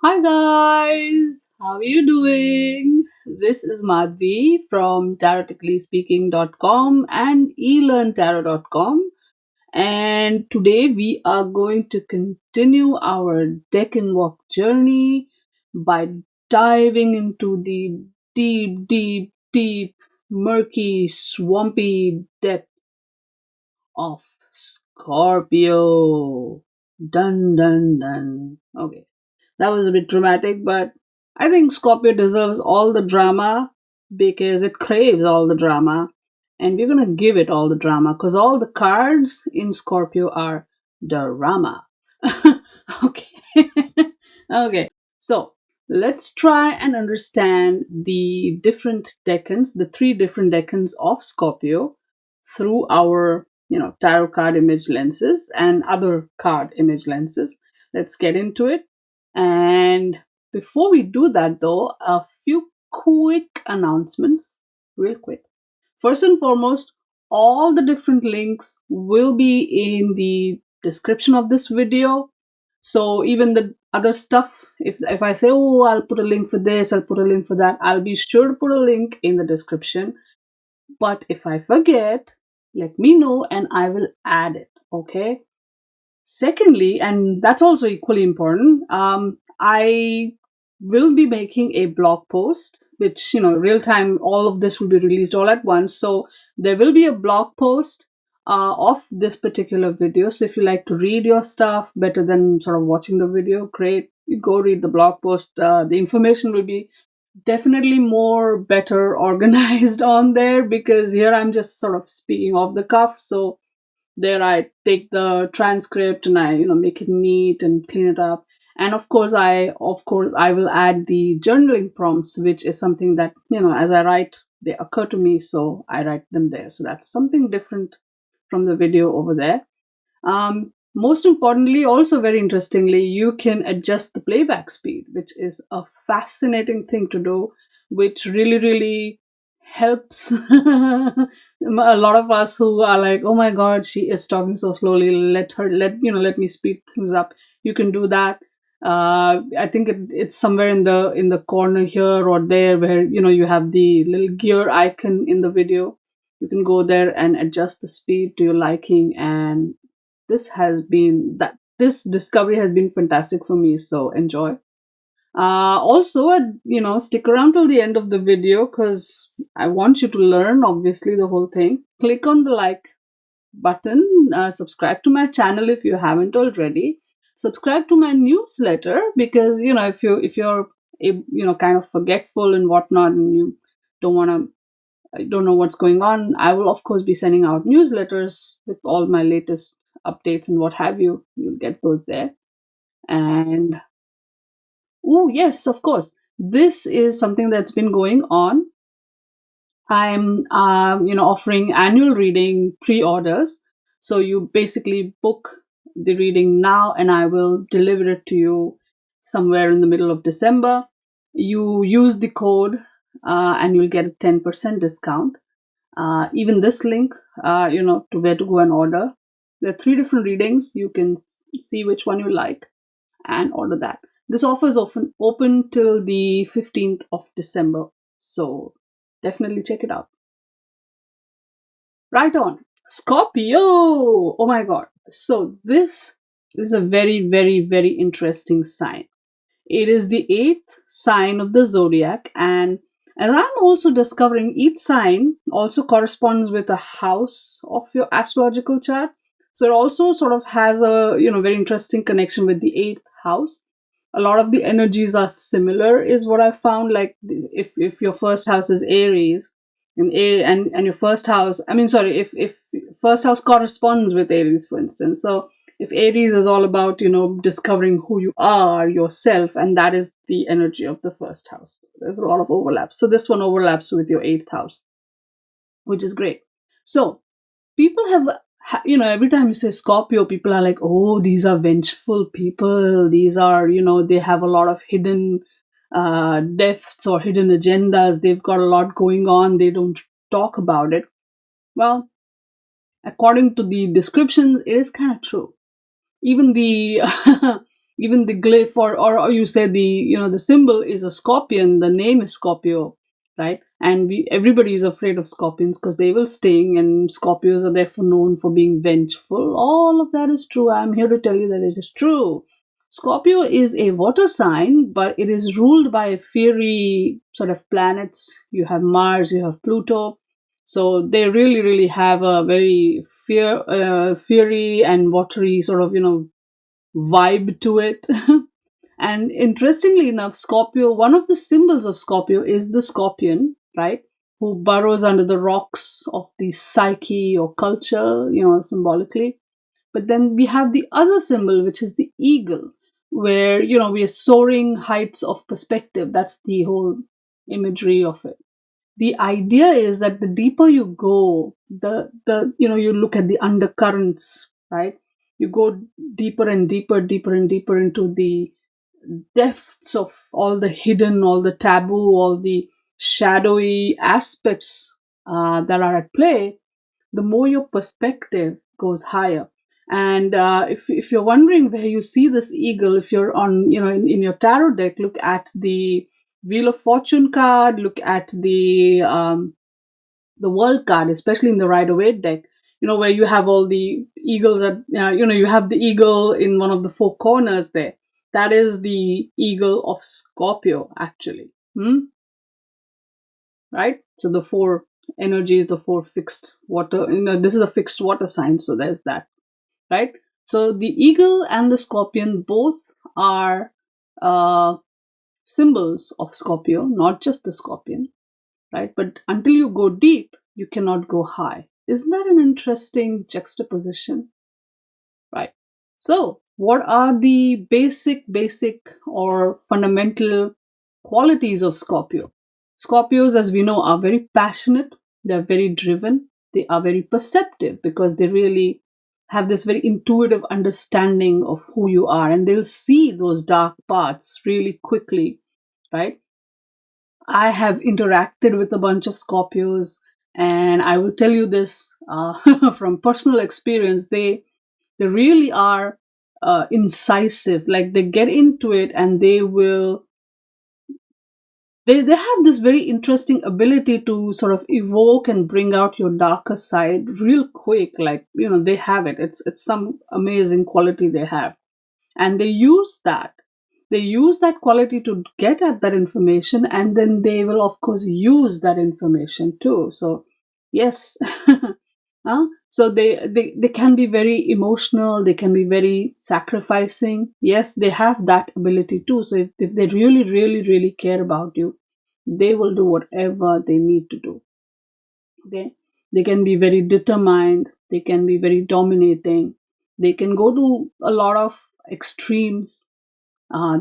Hi guys, how are you doing? This is Madhvi from TaroticallySpeaking.com and elearntarot.com, and today we are going to continue our Decan Walk journey by diving into the deep, murky, swampy depths of Scorpio. Dun dun dun. Okay. That was a bit dramatic, but I think Scorpio deserves all the drama because it craves all the drama. And we're going to give it all the drama because all the cards in Scorpio are drama. Okay. Okay. So let's try and understand the different decans, the three different decans of Scorpio through our, tarot card image lenses and other card image lenses. Let's get into it. And before we do that, though, a few quick announcements, real quick. First and foremost, all the different links will be in the description of this video. So even the other stuff, if I say, oh, I'll put a link for this, I'll put a link for that, I'll be sure to put a link in the description. But if I forget, let me know and I will add it. Okay. Secondly, and that's also equally important, I will be making a blog post, which, real time, all of this will be released all at once. So there will be a blog post of this particular video. So if you like to read your stuff better than sort of watching the video, great. You go read the blog post. The information will be definitely more better organized on there because here I'm just sort of speaking off the cuff. So there I take the transcript and I make it neat and clean it up. And of course I will add the journaling prompts, which is something that as I write they occur to me, so I write them there. So that's something different from the video over there. Most importantly, also very interestingly, you can adjust the playback speed, which is a fascinating thing to do, which really helps a lot of us who are like, oh my god, she is talking so slowly, let me speed things up. You can do that. I think it's somewhere in the corner here or there where you have the little gear icon in the video. You can go there and adjust the speed to your liking, and this discovery has been fantastic for me, so enjoy. Also, stick around till the end of the video because I want you to learn, obviously, the whole thing. Click on the like button, subscribe to my channel if you haven't already. Subscribe to my newsletter because if you're kind of forgetful and whatnot, and you don't want to I don't know what's going on, I will of course be sending out newsletters with all my latest updates and what have you. You'll get those there. And oh yes, of course, this is something that's been going on. I'm offering annual reading pre-orders. So you basically book the reading now, and I will deliver it to you somewhere in the middle of December. You use the code, and you'll get a 10% discount. Even this link, to where to go and order. There are three different readings. You can see which one you like and order that. This offer is often open till the 15th of December. So definitely check it out. Right on. Scorpio! Oh my god. So this is a very interesting sign. It is the eighth sign of the zodiac, and as I'm also discovering, each sign also corresponds with a house of your astrological chart. So it also sort of has a very interesting connection with the eighth house. A lot of the energies are similar, is what I found. Like if your first house is Aries, and your first house, if first house corresponds with Aries, for instance. So if Aries is all about discovering who you are yourself, and that is the energy of the first house, there's a lot of overlap. So this one overlaps with your eighth house, which is great. So people have, every time you say Scorpio, people are like, oh, these are vengeful people, these are, they have a lot of hidden depths or hidden agendas, they've got a lot going on, they don't talk about it. Well, according to the description, it is kind of true. Even the even the glyph, or you say the symbol is a scorpion, the name is Scorpio, right? And everybody is afraid of scorpions because they will sting, and Scorpios are therefore known for being vengeful. All of that is true. I'm here to tell you that it is true. Scorpio is a water sign, but it is ruled by fiery sort of planets. You have Mars, you have Pluto. So they really, really have a very fiery and watery sort of, vibe to it. And interestingly enough, Scorpio, one of the symbols of Scorpio is the scorpion, right? Who burrows under the rocks of the psyche or culture, symbolically. But then we have the other symbol, which is the eagle, where, we are soaring heights of perspective. That's the whole imagery of it. The idea is that the deeper you go, you look at the undercurrents, right? You go deeper and deeper, deeper and deeper into the depths of all the hidden, all the taboo, all the shadowy aspects that are at play, the more your perspective goes higher. And if you're wondering where you see this eagle, if you're on, in your tarot deck, look at the Wheel of Fortune card, look at the World card, especially in the Rider-Waite deck, where you have all the eagles at, you have the eagle in one of the four corners there. That is the eagle of Scorpio, actually. Right? So the four energies, the four fixed water, this is a fixed water sign, so there's that, right? So the eagle and the scorpion both are symbols of Scorpio, not just the scorpion, right? But until you go deep, you cannot go high. Isn't that an interesting juxtaposition? Right. So, what are the basic or fundamental qualities of Scorpio? Scorpios, as we know, are very passionate, they're very driven, they are very perceptive because they really have this very intuitive understanding of who you are, and they'll see those dark parts really quickly, right? I have interacted with a bunch of Scorpios, and I will tell you this from personal experience. They really are incisive. Like they get into it, and they have this very interesting ability to sort of evoke and bring out your darker side real quick. Like they have it. It's some amazing quality they have, and they use that quality to get at that information, and then they will of course use that information too. So yes. So they can be very emotional, they can be very sacrificing. Yes, they have that ability too. So if they really really really care about you, they will do whatever they need to do. Okay, they can be very determined, they can be very dominating, they can go to a lot of extremes.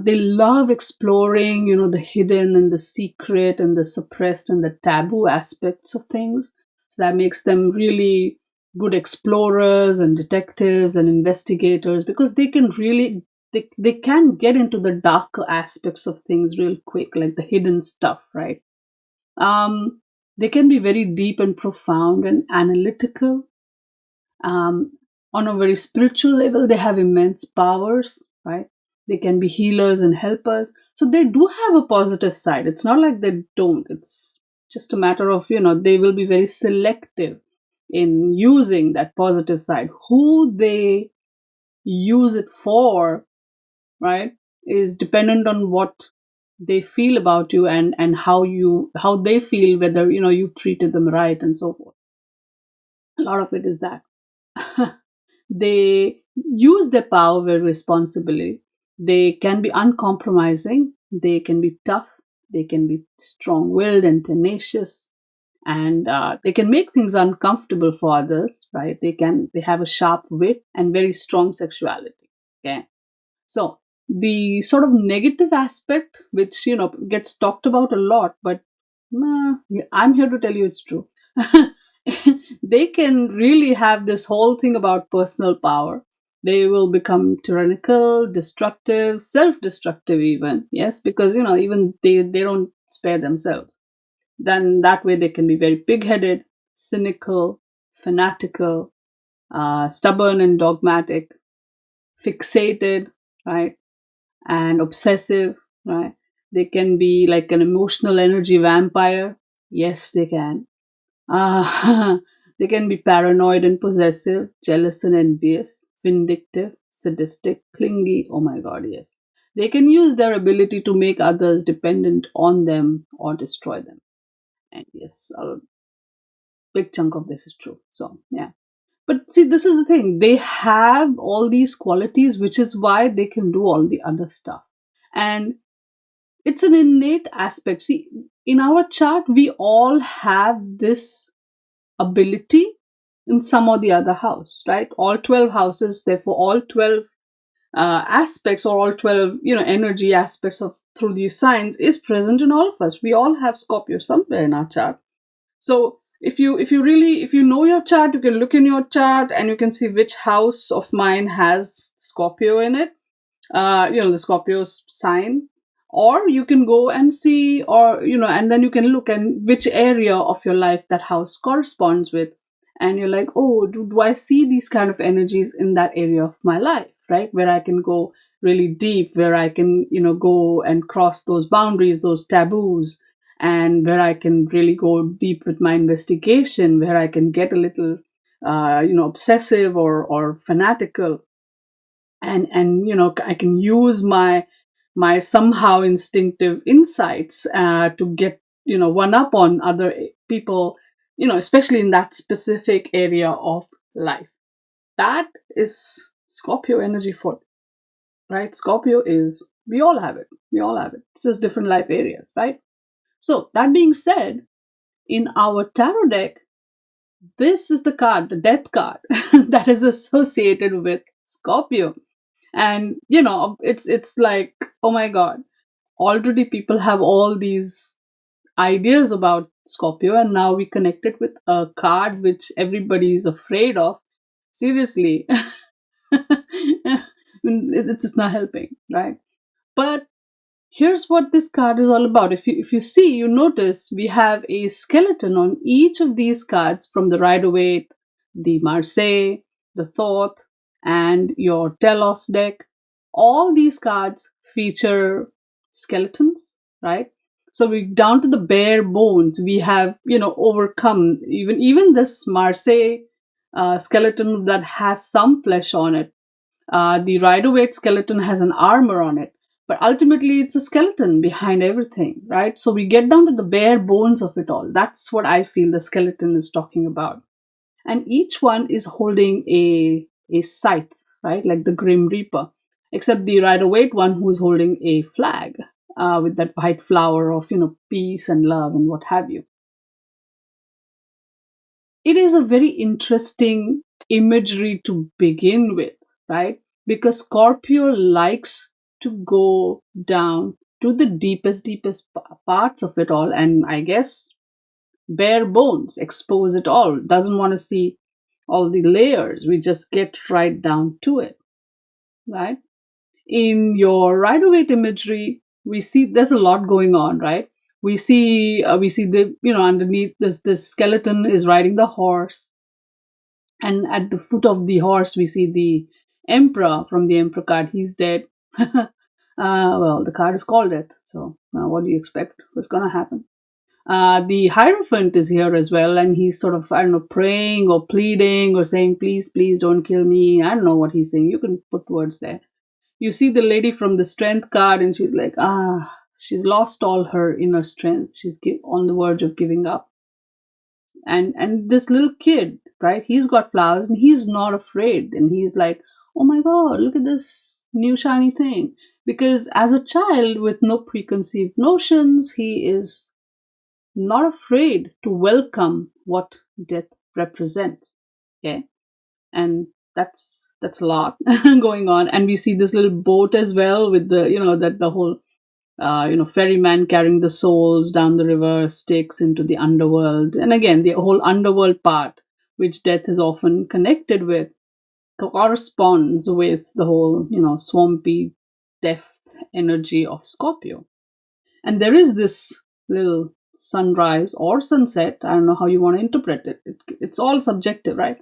They love exploring, the hidden and the secret and the suppressed and the taboo aspects of things. So that makes them really good explorers and detectives and investigators because they can get into the darker aspects of things real quick, like the hidden stuff, right? Um, they can be very deep and profound and analytical. um, on a very spiritual level, they have immense powers, right? They can be healers and helpers. So they do have a positive side. It's not like they don't. It's just a matter of, they will be very selective in using that positive side. Who they use it for, right, is dependent on what they feel about you, and how they feel, whether you treated them right and so forth. A lot of it is that. They use their power very responsibly. They can be uncompromising, they can be tough, they can be strong willed and tenacious, and they can make things uncomfortable for others, right? They have a sharp wit and very strong sexuality. Okay. So the sort of negative aspect, which gets talked about a lot, but I'm here to tell you it's true. They can really have this whole thing about personal power. They will become tyrannical, destructive, self-destructive, even. Yes, because even they don't spare themselves. Then that way they can be very pig-headed, cynical, fanatical, stubborn and dogmatic, fixated, right? and obsessive, right? They can be like an emotional energy vampire. Yes, they can. They can be paranoid and possessive, jealous and envious, vindictive, sadistic, clingy. Oh my god, yes. They can use their ability to make others dependent on them or destroy them. And yes, a big chunk of this is true. So, yeah. But see, this is the thing. They have all these qualities, which is why they can do all the other stuff. And it's an innate aspect. See, in our chart, we all have this ability in some or the other house, right? All 12 houses, therefore, all 12 aspects or all 12, energy aspects of through these signs is present in all of us. We all have Scorpio somewhere in our chart. So if you know your chart, you can look in your chart and you can see which house of mine has Scorpio in it, the Scorpio's sign. Or you can go and see, or and then you can look at which area of your life that house corresponds with, and you're like, oh, do I see these kind of energies in that area of my life, right? Where I can go really deep, where I can go and cross those boundaries, those taboos, and where I can really go deep with my investigation, where I can get a little obsessive or fanatical, and I can use my somehow instinctive insights to get one up on other people, especially in that specific area of life. That is Scorpio energy for, right? Scorpio is, we all have it, just different life areas, right? So that being said, in our tarot deck, this is the card, the death card, that is associated with Scorpio. And it's like, oh my god, already people have all these ideas about Scorpio, and now we connect it with a card which everybody is afraid of. Seriously. It's not helping, right? But here's what this card is all about. If you see, you notice we have a skeleton on each of these cards, from the Rider-Waite, the Marseille, the Thoth, and your Telos deck. All these cards feature skeletons, right? So we down to the bare bones. We have overcome even this Marseille skeleton that has some flesh on it. The Rider-Waite skeleton has an armor on it, but ultimately it's a skeleton behind everything, right? So we get down to the bare bones of it all. That's what I feel the skeleton is talking about. And each one is holding a scythe, right? Like the Grim Reaper, except the Rider-Waite one who is holding a flag with that white flower of, peace and love and what have you. It is a very interesting imagery to begin with, right? Because Scorpio likes to go down to the deepest parts of it all, and I guess bare bones, expose it all. Doesn't want to see all the layers. We just get right down to it, right? In your Rider-Waite imagery, we see there's a lot going on, right? We see the underneath this skeleton is riding the horse, and at the foot of the horse we see the emperor from the emperor card. He's dead. Well, the card is called it, so what do you expect? What's gonna happen? The Hierophant is here as well, and he's sort of, I don't know, praying or pleading or saying, please, please don't kill me. I don't know what he's saying. You can put words there. You see the lady from the Strength card, and she's like, she's lost all her inner strength. She's on the verge of giving up. And this little kid, right? He's got flowers, and he's not afraid. And he's like, oh my God, look at this new shiny thing. Because as a child with no preconceived notions, he is not afraid to welcome what death represents. Okay, and that's a lot going on. And we see this little boat as well with the whole ferryman carrying the souls down the river, Styx into the underworld. And again, the whole underworld part, which death is often connected with, corresponds with the whole swampy death energy of Scorpio. And there is this little sunrise or sunset. I don't know how you want to interpret it. It's all subjective, right?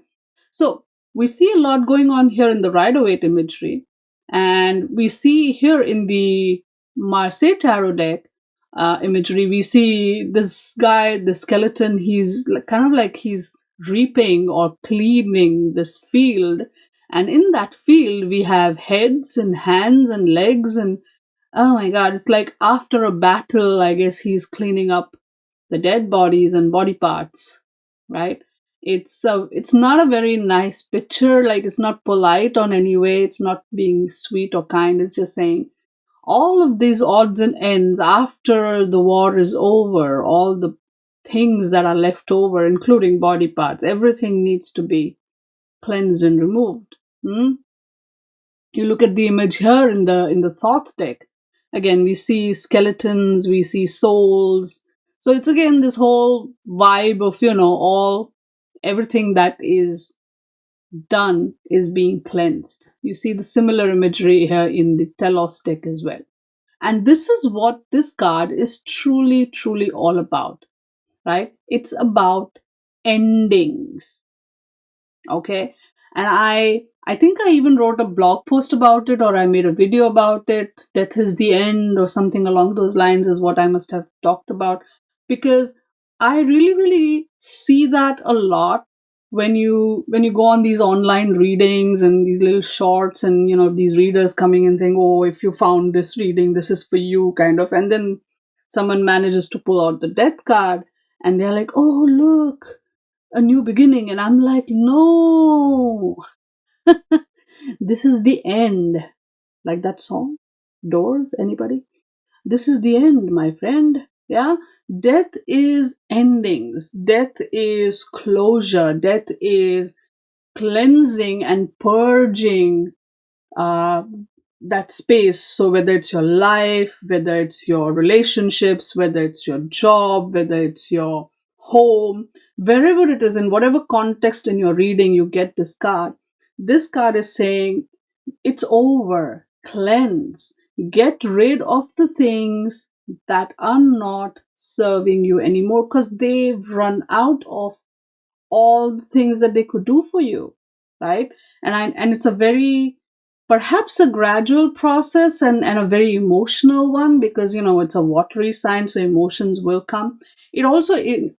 So we see a lot going on here in the Rider-Waite imagery. And we see here in the Marseille Tarot deck imagery, we see this guy, the skeleton, he's kind of like he's reaping or cleaning this field. And in that field, we have heads and hands and legs. And oh my God, it's like after a battle, I guess he's cleaning up the dead bodies and body parts, right? It's not a very nice picture. Like, it's not polite on any way. It's not being sweet or kind. It's just saying all of these odds and ends after the war is over, all the things that are left over, including body parts, everything needs to be cleansed and removed. Hmm? You look at the image here in the Thoth deck. Again, we see skeletons, we see souls. So it's again this whole vibe of, all everything that is done is being cleansed. You see the similar imagery here in the Telos deck as well. And this is what this card is truly, truly all about, right? It's about endings. Okay. And I think I even wrote a blog post about it, or I made a video about it. Death is the end, or something along those lines is what I must have talked about, because I really, really see that a lot when you go on these online readings and these little shorts, and these readers coming and saying, oh, if you found this reading, this is for you, kind of. And then someone manages to pull out the death card, and they're like, oh, look, a new beginning. And I'm like, no, this is the end. Like that song, Doors, anybody? This is the end, my friend. Yeah. Death is endings. Death is closure. Death is cleansing and purging uh, that space. So whether it's your life, whether it's your relationships, whether it's your job, whether it's your home, wherever it is, in whatever context in your reading you get this card is saying it's over. Cleanse. Get rid of the things that are not serving you anymore, because they've run out of all the things that they could do for you, right? And it's a very, perhaps a gradual process, and a very emotional one, because it's a watery sign, so emotions will come. It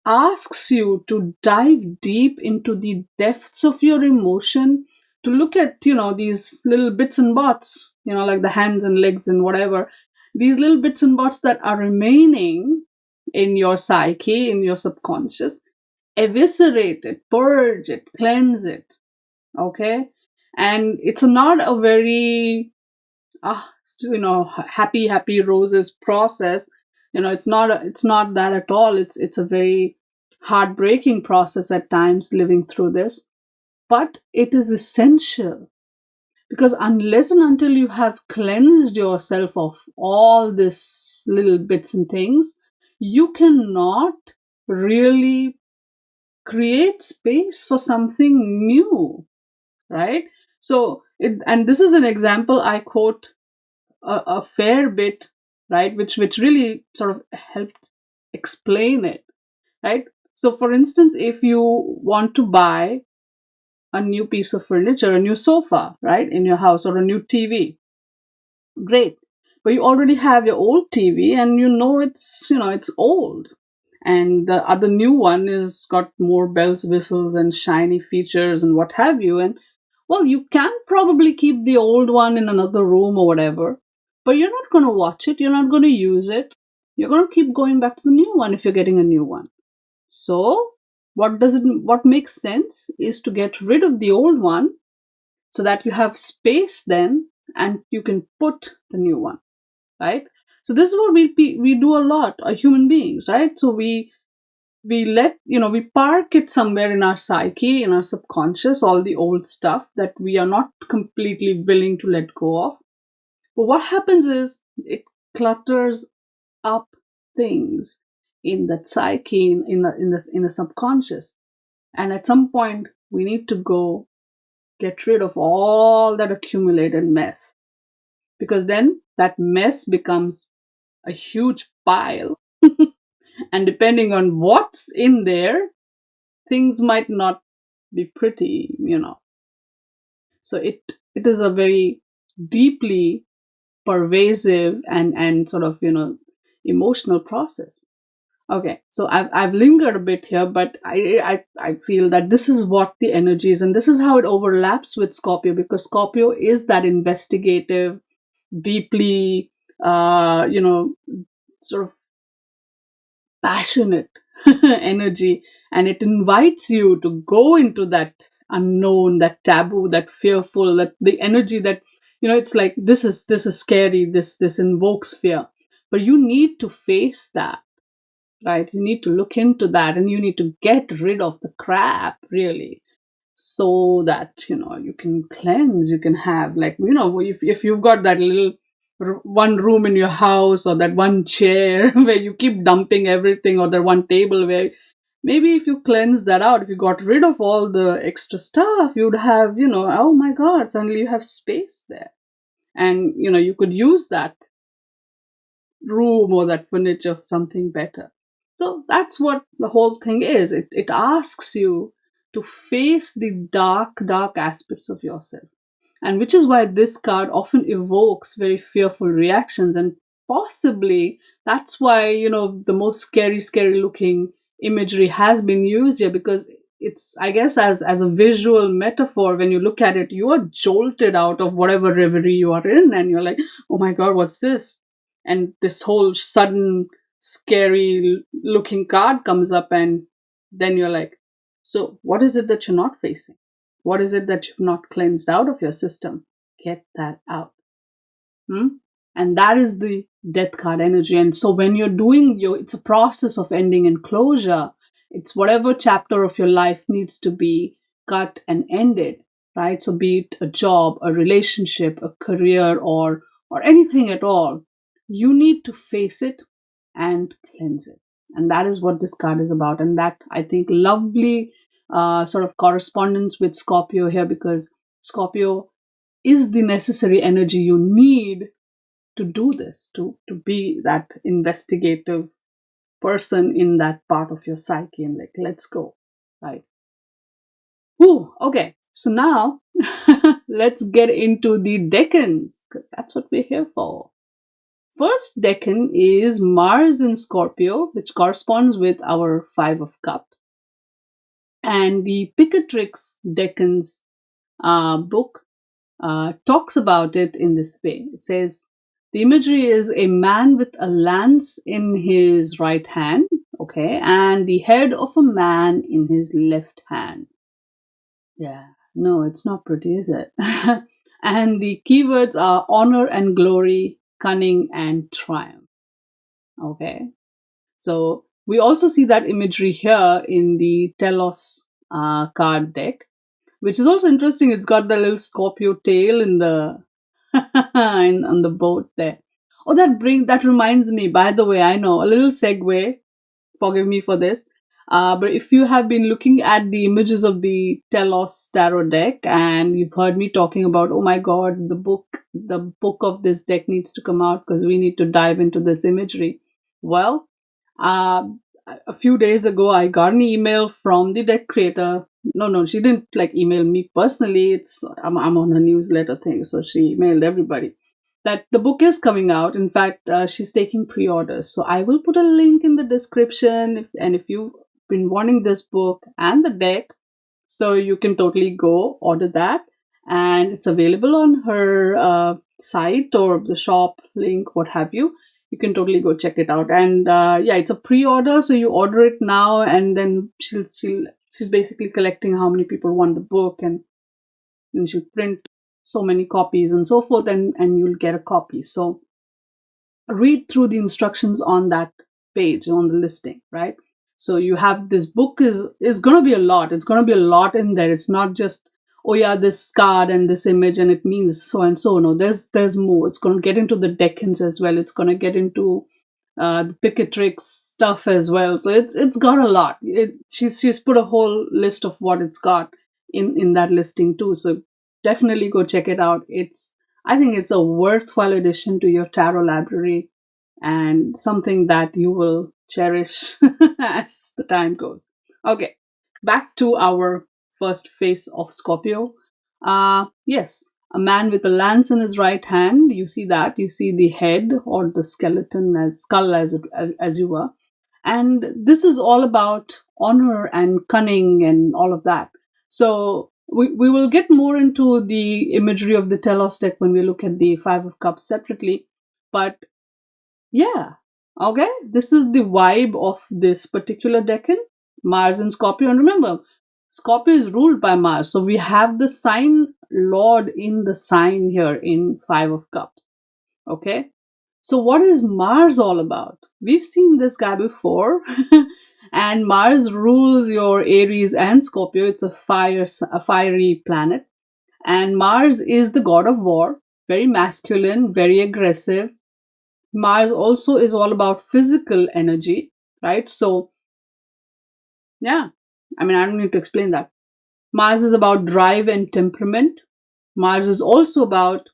asks you to dive deep into the depths of your emotion, to look at these little bits and bobs, like the hands and legs and whatever, these little bits and bobs that are remaining in your psyche, in your subconscious. Eviscerate it, purge it, cleanse it. Okay. And it's not a very happy roses process. It's not that at all. It's a very heartbreaking process at times, living through this, but it is essential, because unless and until you have cleansed yourself of all this little bits and things, you cannot really create space for something new, right? And this is an example I quote a fair bit, right? Which really sort of helped explain it, right? So, for instance, if you want to buy a new piece of furniture, a new sofa, right, in your house, or a new TV, great. But you already have your old TV, and it's old, and the other new one is got more bells, whistles, and shiny features and what have you. And well, you can probably keep the old one in another room or whatever, but you're not going to watch it, you're not going to use it. You're going to keep going back to the new one if you're getting a new one. So what makes sense is to get rid of the old one, so that you have space then, and you can put the new one, right? So this is what we do a lot, human beings, right? So we park it somewhere in our psyche, in our subconscious, all the old stuff that we are not completely willing to let go of. But what happens is it clutters up things in that psyche, in the subconscious. And at some point we need to go get rid of all that accumulated mess, because then that mess becomes a huge pile. And depending on what's in there, things might not be pretty. So it is a very deeply pervasive and sort of, emotional process. Okay, so I've lingered a bit here, but I feel that this is what the energy is, and this is how it overlaps with Scorpio, because Scorpio is that investigative, deeply, sort of passionate energy, and it invites you to go into that unknown, that taboo, that fearful, that the energy that, it's like this is scary, this invokes fear, but you need to face that, right? You need to look into that, and you need to get rid of the crap, really, so that you can cleanse. You can have, like, if you've got that little one room in your house, or that one chair where you keep dumping everything, or that one table where maybe if you cleanse that out, if you got rid of all the extra stuff, you'd have, oh my god, suddenly you have space there, and you could use that room or that furniture for something better. So that's what the whole thing is. It asks you to face the dark aspects of yourself. And which is why this card often evokes very fearful reactions. And possibly that's why, the most scary looking imagery has been used here, because it's, I guess, as a visual metaphor, when you look at it, you are jolted out of whatever reverie you are in, and you're like, oh my god, what's this? And this whole sudden scary looking card comes up, and then you're like, so what is it that you're not facing? What is it that you've not cleansed out of your system? Get that out. Hmm? And that is the death card energy. And so when you're doing it's a process of ending and closure. It's whatever chapter of your life needs to be cut and ended, right? So be it a job, a relationship, a career, or anything at all, you need to face it and cleanse it. And that is what this card is about. And that, I think, lovely sort of correspondence with Scorpio here, because Scorpio is the necessary energy you need to do this, to be that investigative person in that part of your psyche, and like, let's go, right? Ooh, okay. So now let's get into the decans, because that's what we're here for. First decan is Mars in Scorpio, which corresponds with our Five of Cups. And the Picatrix decans book talks about it in this way. It says, the imagery is a man with a lance in his right hand, okay, and the head of a man in his left hand. Yeah, no, it's not pretty, is it? And the keywords are honor and glory, cunning and triumph. Okay, so we also see that imagery here in the Telos card deck, which is also interesting. It's got the little Scorpio tail in the on the boat there. Oh, that reminds me. By the way, I know, a little segue. Forgive me for this. But if you have been looking at the images of the Telos Tarot deck, and you've heard me talking about, oh my god, the book of this deck needs to come out because we need to dive into this imagery. Well, uh, a few days ago, I got an email from the deck creator. No, she didn't like email me personally. I'm on her newsletter thing, so she emailed everybody that the book is coming out. In fact, she's taking pre-orders. So I will put a link in the description, and if you've been wanting this book and the deck, so you can totally go order that, and it's available on her site or the shop link, what have you. You can totally go check it out. And yeah, it's a pre-order, so you order it now, and then she's basically collecting how many people want the book, and she'll print so many copies and so forth, and you'll get a copy. So read through the instructions on that page, on the listing, right? So you have, this book is going to be a lot. It's going to be a lot in there. It's not just, oh yeah, this card and this image and it means so and so. No, there's more. It's going to get into the decans as well. It's going to get into the Picatrix stuff as well. So it's got a lot. She's put a whole list of what it's got in that listing too. So definitely go check it out. I think it's a worthwhile addition to your tarot library, and something that you will cherish as the time goes. Okay, back to our first phase of Scorpio. Yes, a man with a lance in his right hand. You see that. You see the head or the skeleton as skull as you were. And this is all about honor and cunning and all of that. So we will get more into the imagery of the Telos deck when we look at the Five of Cups separately. But yeah, okay, this is the vibe of this particular decan, Mars and Scorpio. And remember, Scorpio is ruled by Mars. So we have the sign Lord in the sign here in Five of Cups. Okay, so what is Mars all about? We've seen this guy before. And Mars rules your Aries and Scorpio. It's a fiery planet. And Mars is the god of war, very masculine, very aggressive. Mars also is all about physical energy, right? So, yeah, I mean, I don't need to explain that. Mars is about drive and temperament. Mars is also about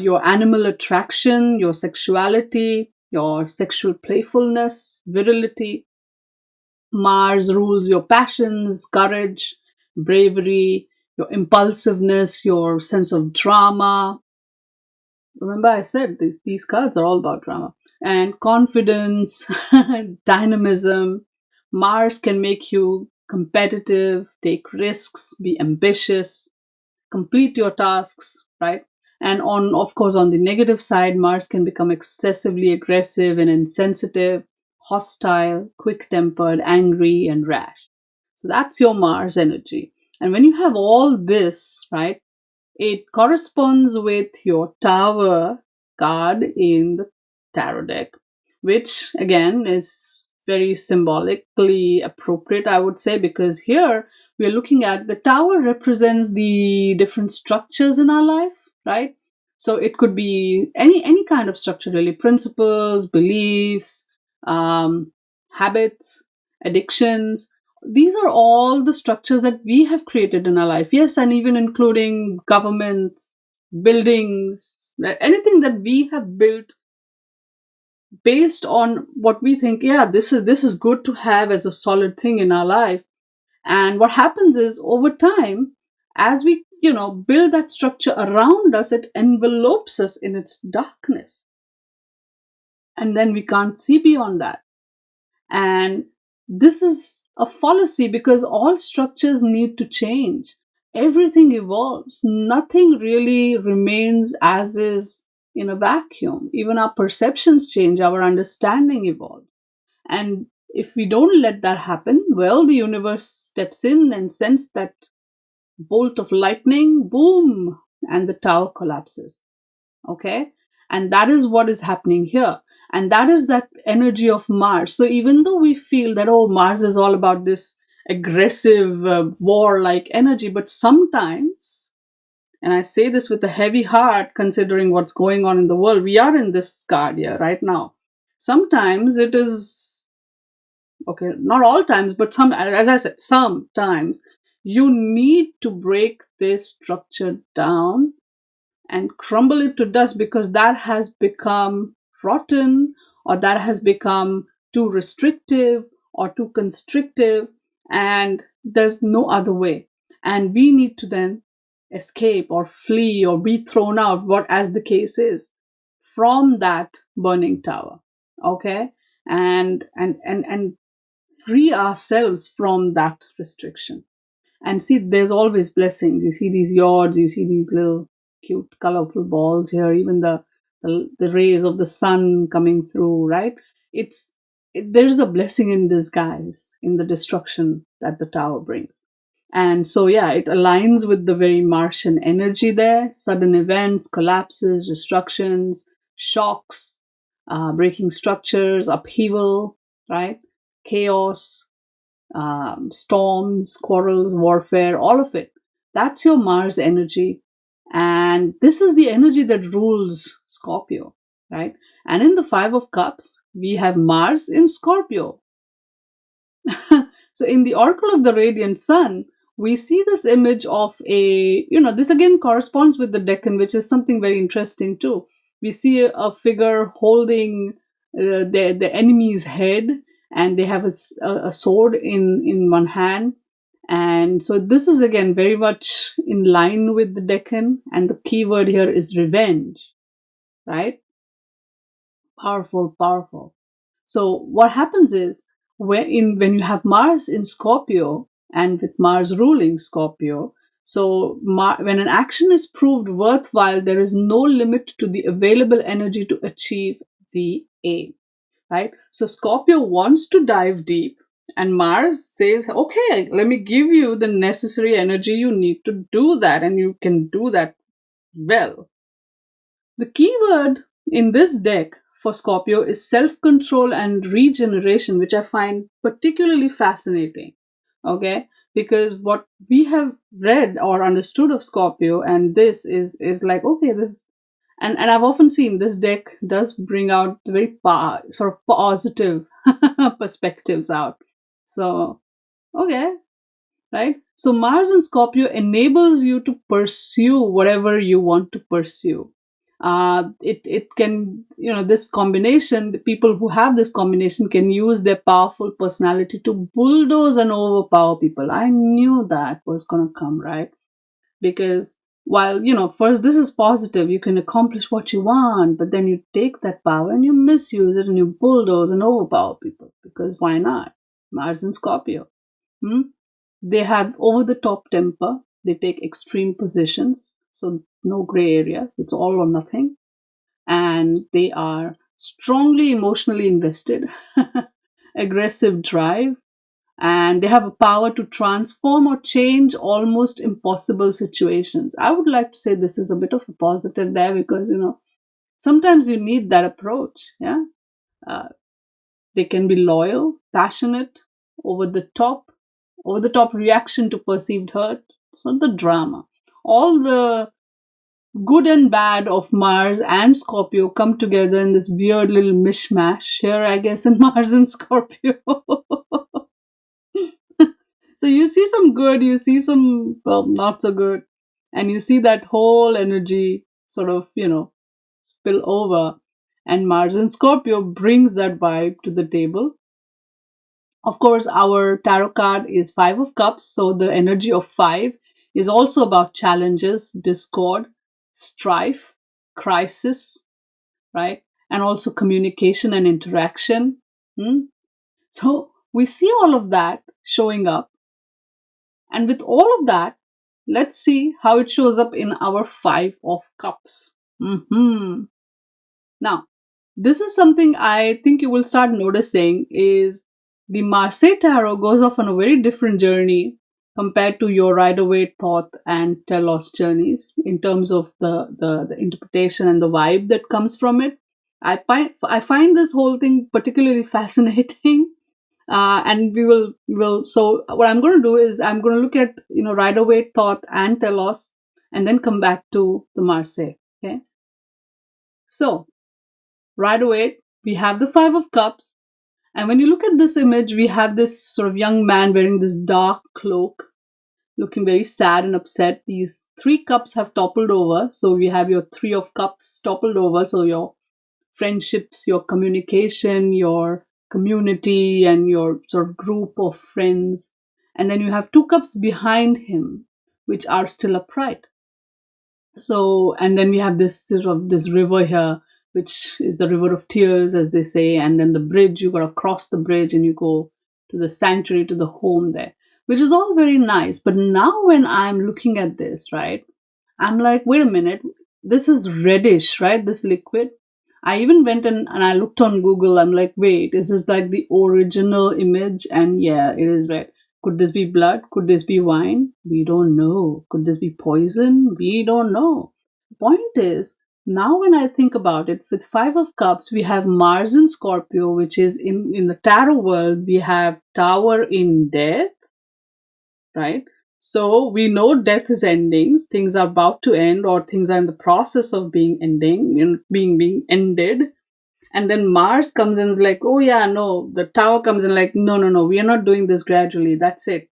your animal attraction, your sexuality, your sexual playfulness, virility. Mars rules your passions, courage, bravery, your impulsiveness, your sense of drama. Remember, I said these cards are all about drama and confidence, dynamism. Mars can make you competitive, take risks, be ambitious, complete your tasks, right? And of course, on the negative side, Mars can become excessively aggressive and insensitive, hostile, quick tempered, angry, and rash. So that's your Mars energy. And when you have all this, right, it corresponds with your Tower card in the tarot deck, which again is very symbolically appropriate, I would say, because here we are looking at the Tower represents the different structures in our life, right? So it could be any kind of structure, really, principles, beliefs, habits, addictions. These are all the structures that we have created in our life. Yes, and even including governments, buildings, anything that we have built based on what we think, yeah, this is good to have as a solid thing in our life. And what happens is over time, as we build that structure around us, it envelopes us in its darkness, and then we can't see beyond that. And this is a fallacy because all structures need to change. Everything evolves. Nothing really remains as is in a vacuum. Even our perceptions change, our understanding evolves. And if we don't let that happen, well, the universe steps in and sends that bolt of lightning, boom, and the tower collapses. Okay? And that is what is happening here. And that is that energy of Mars. So even though we feel that, oh, Mars is all about this aggressive, war-like energy, but sometimes, and I say this with a heavy heart considering what's going on in the world, we are in this card here right now. Sometimes it is, okay, not all times, but as I said, sometimes you need to break this structure down and crumble it to dust because that has become rotten, or that has become too restrictive or too constrictive, and there's no other way. And we need to then escape or flee or be thrown out, what as the case is, from that burning tower. Okay? And free ourselves from that restriction. And see, there's always blessings. You see these yards, you see these little cute, colorful balls here, even the rays of the sun coming through, right? There is a blessing in disguise in the destruction that the tower brings. And so, yeah, it aligns with the very Martian energy there. Sudden events, collapses, destructions, shocks, breaking structures, upheaval, right? Chaos, storms, quarrels, warfare, all of it. That's your Mars energy. And this is the energy that rules Scorpio, right? And in the Five of Cups, we have Mars in Scorpio. So in the Oracle of the Radiant Sun, we see this image of this again corresponds with the Decan, which is something very interesting too. We see a figure holding the enemy's head, and they have a sword in one hand, And so this is again very much in line with the Decan, and the keyword here is revenge, right? Powerful, powerful. So what happens is when you have Mars in Scorpio and with Mars ruling Scorpio, so when an action is proved worthwhile, there is no limit to the available energy to achieve the aim, right? So Scorpio wants to dive deep, and Mars says, okay, let me give you the necessary energy you need to do that, and you can do that well. The keyword in this deck for Scorpio is self control and regeneration, which I find particularly fascinating. Okay, because what we have read or understood of Scorpio, and this is like, okay, this, and I've often seen this deck does bring out very sort of positive perspectives out. So, okay, right? So Mars in Scorpio enables you to pursue whatever you want to pursue. It can, this combination, the people who have this combination can use their powerful personality to bulldoze and overpower people. I knew that was going to come, right? Because while, first this is positive, you can accomplish what you want, but then you take that power and you misuse it and you bulldoze and overpower people, because why not? Mars in Scorpio. Hmm? They have over the top temper. They take extreme positions. So no gray area. It's all or nothing. And they are strongly emotionally invested, aggressive drive, and they have a power to transform or change almost impossible situations. I would like to say this is a bit of a positive there, because, sometimes you need that approach. Yeah. Uh, they can be loyal, passionate, over the top, reaction to perceived hurt. So the drama, all the good and bad of Mars and Scorpio come together in this weird little mishmash here, I guess, in Mars and Scorpio. So you see some good, you see some, well, not so good, and you see that whole energy sort of, spill over. And Mars and Scorpio brings that vibe to the table. Of course, our tarot card is Five of Cups, so the energy of five is also about challenges, discord, strife, crisis, right? And also communication and interaction. So we see all of that showing up. And with all of that, let's see how it shows up in our Five of Cups. Now, this is something I think you will start noticing is the Marseille Tarot goes off on a very different journey compared to your Rider-Waite Thoth and Telos journeys in terms of the interpretation and the vibe that comes from it. I find this whole thing particularly fascinating. And so what I'm going to do is I'm going to look at, Rider-Waite Thoth and Telos, and then come back to the Marseille. Okay. So right away, we have the Five of Cups. And when you look at this image, we have this sort of young man wearing this dark cloak, looking very sad and upset. These three cups have toppled over. So we have your Three of Cups toppled over. So your friendships, your communication, your community, and your sort of group of friends. And then you have two cups behind him, which are still upright. So, and then we have this sort of this river here, which is the river of tears, as they say. And then the bridge, you got to cross the bridge and you go to the sanctuary, to the home there, which is all very nice. But now when I'm looking at this, right, I'm like, wait a minute, this is reddish, right? This liquid. I even went and I looked on Google. I'm like, wait, is this like the original image? And yeah, it is red. Could this be blood? Could this be wine? We don't know. Could this be poison? We don't know. The point is, now when I think about it, with Five of Cups, we have Mars in Scorpio, which is in the tarot world, we have Tower in Death, right? So we know death is endings. Things are about to end, or things are in the process of being ending, being ended. And then Mars comes in like, oh yeah, no, the tower comes in like, no, we are not doing this gradually. That's it.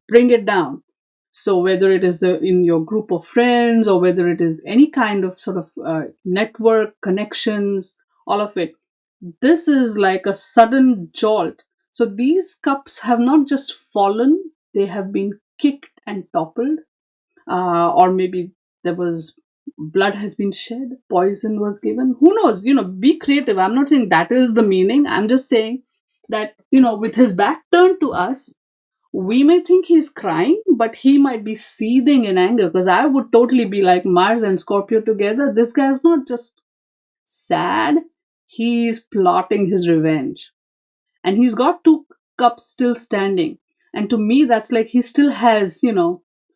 Bring it down. So whether it is in your group of friends, or whether it is any kind of sort of network connections, all of it, this is like a sudden jolt. So these cups have not just fallen, they have been kicked and toppled, or maybe there was blood has been shed, poison was given. Who knows? Be creative. I'm not saying that is the meaning. I'm just saying that, with his back turned to us, we may think he's crying, but he might be seething in anger. Because I would totally be like Mars and Scorpio together. This guy's not just sad, he's plotting his revenge. And he's got two cups still standing. And to me, that's like he still has,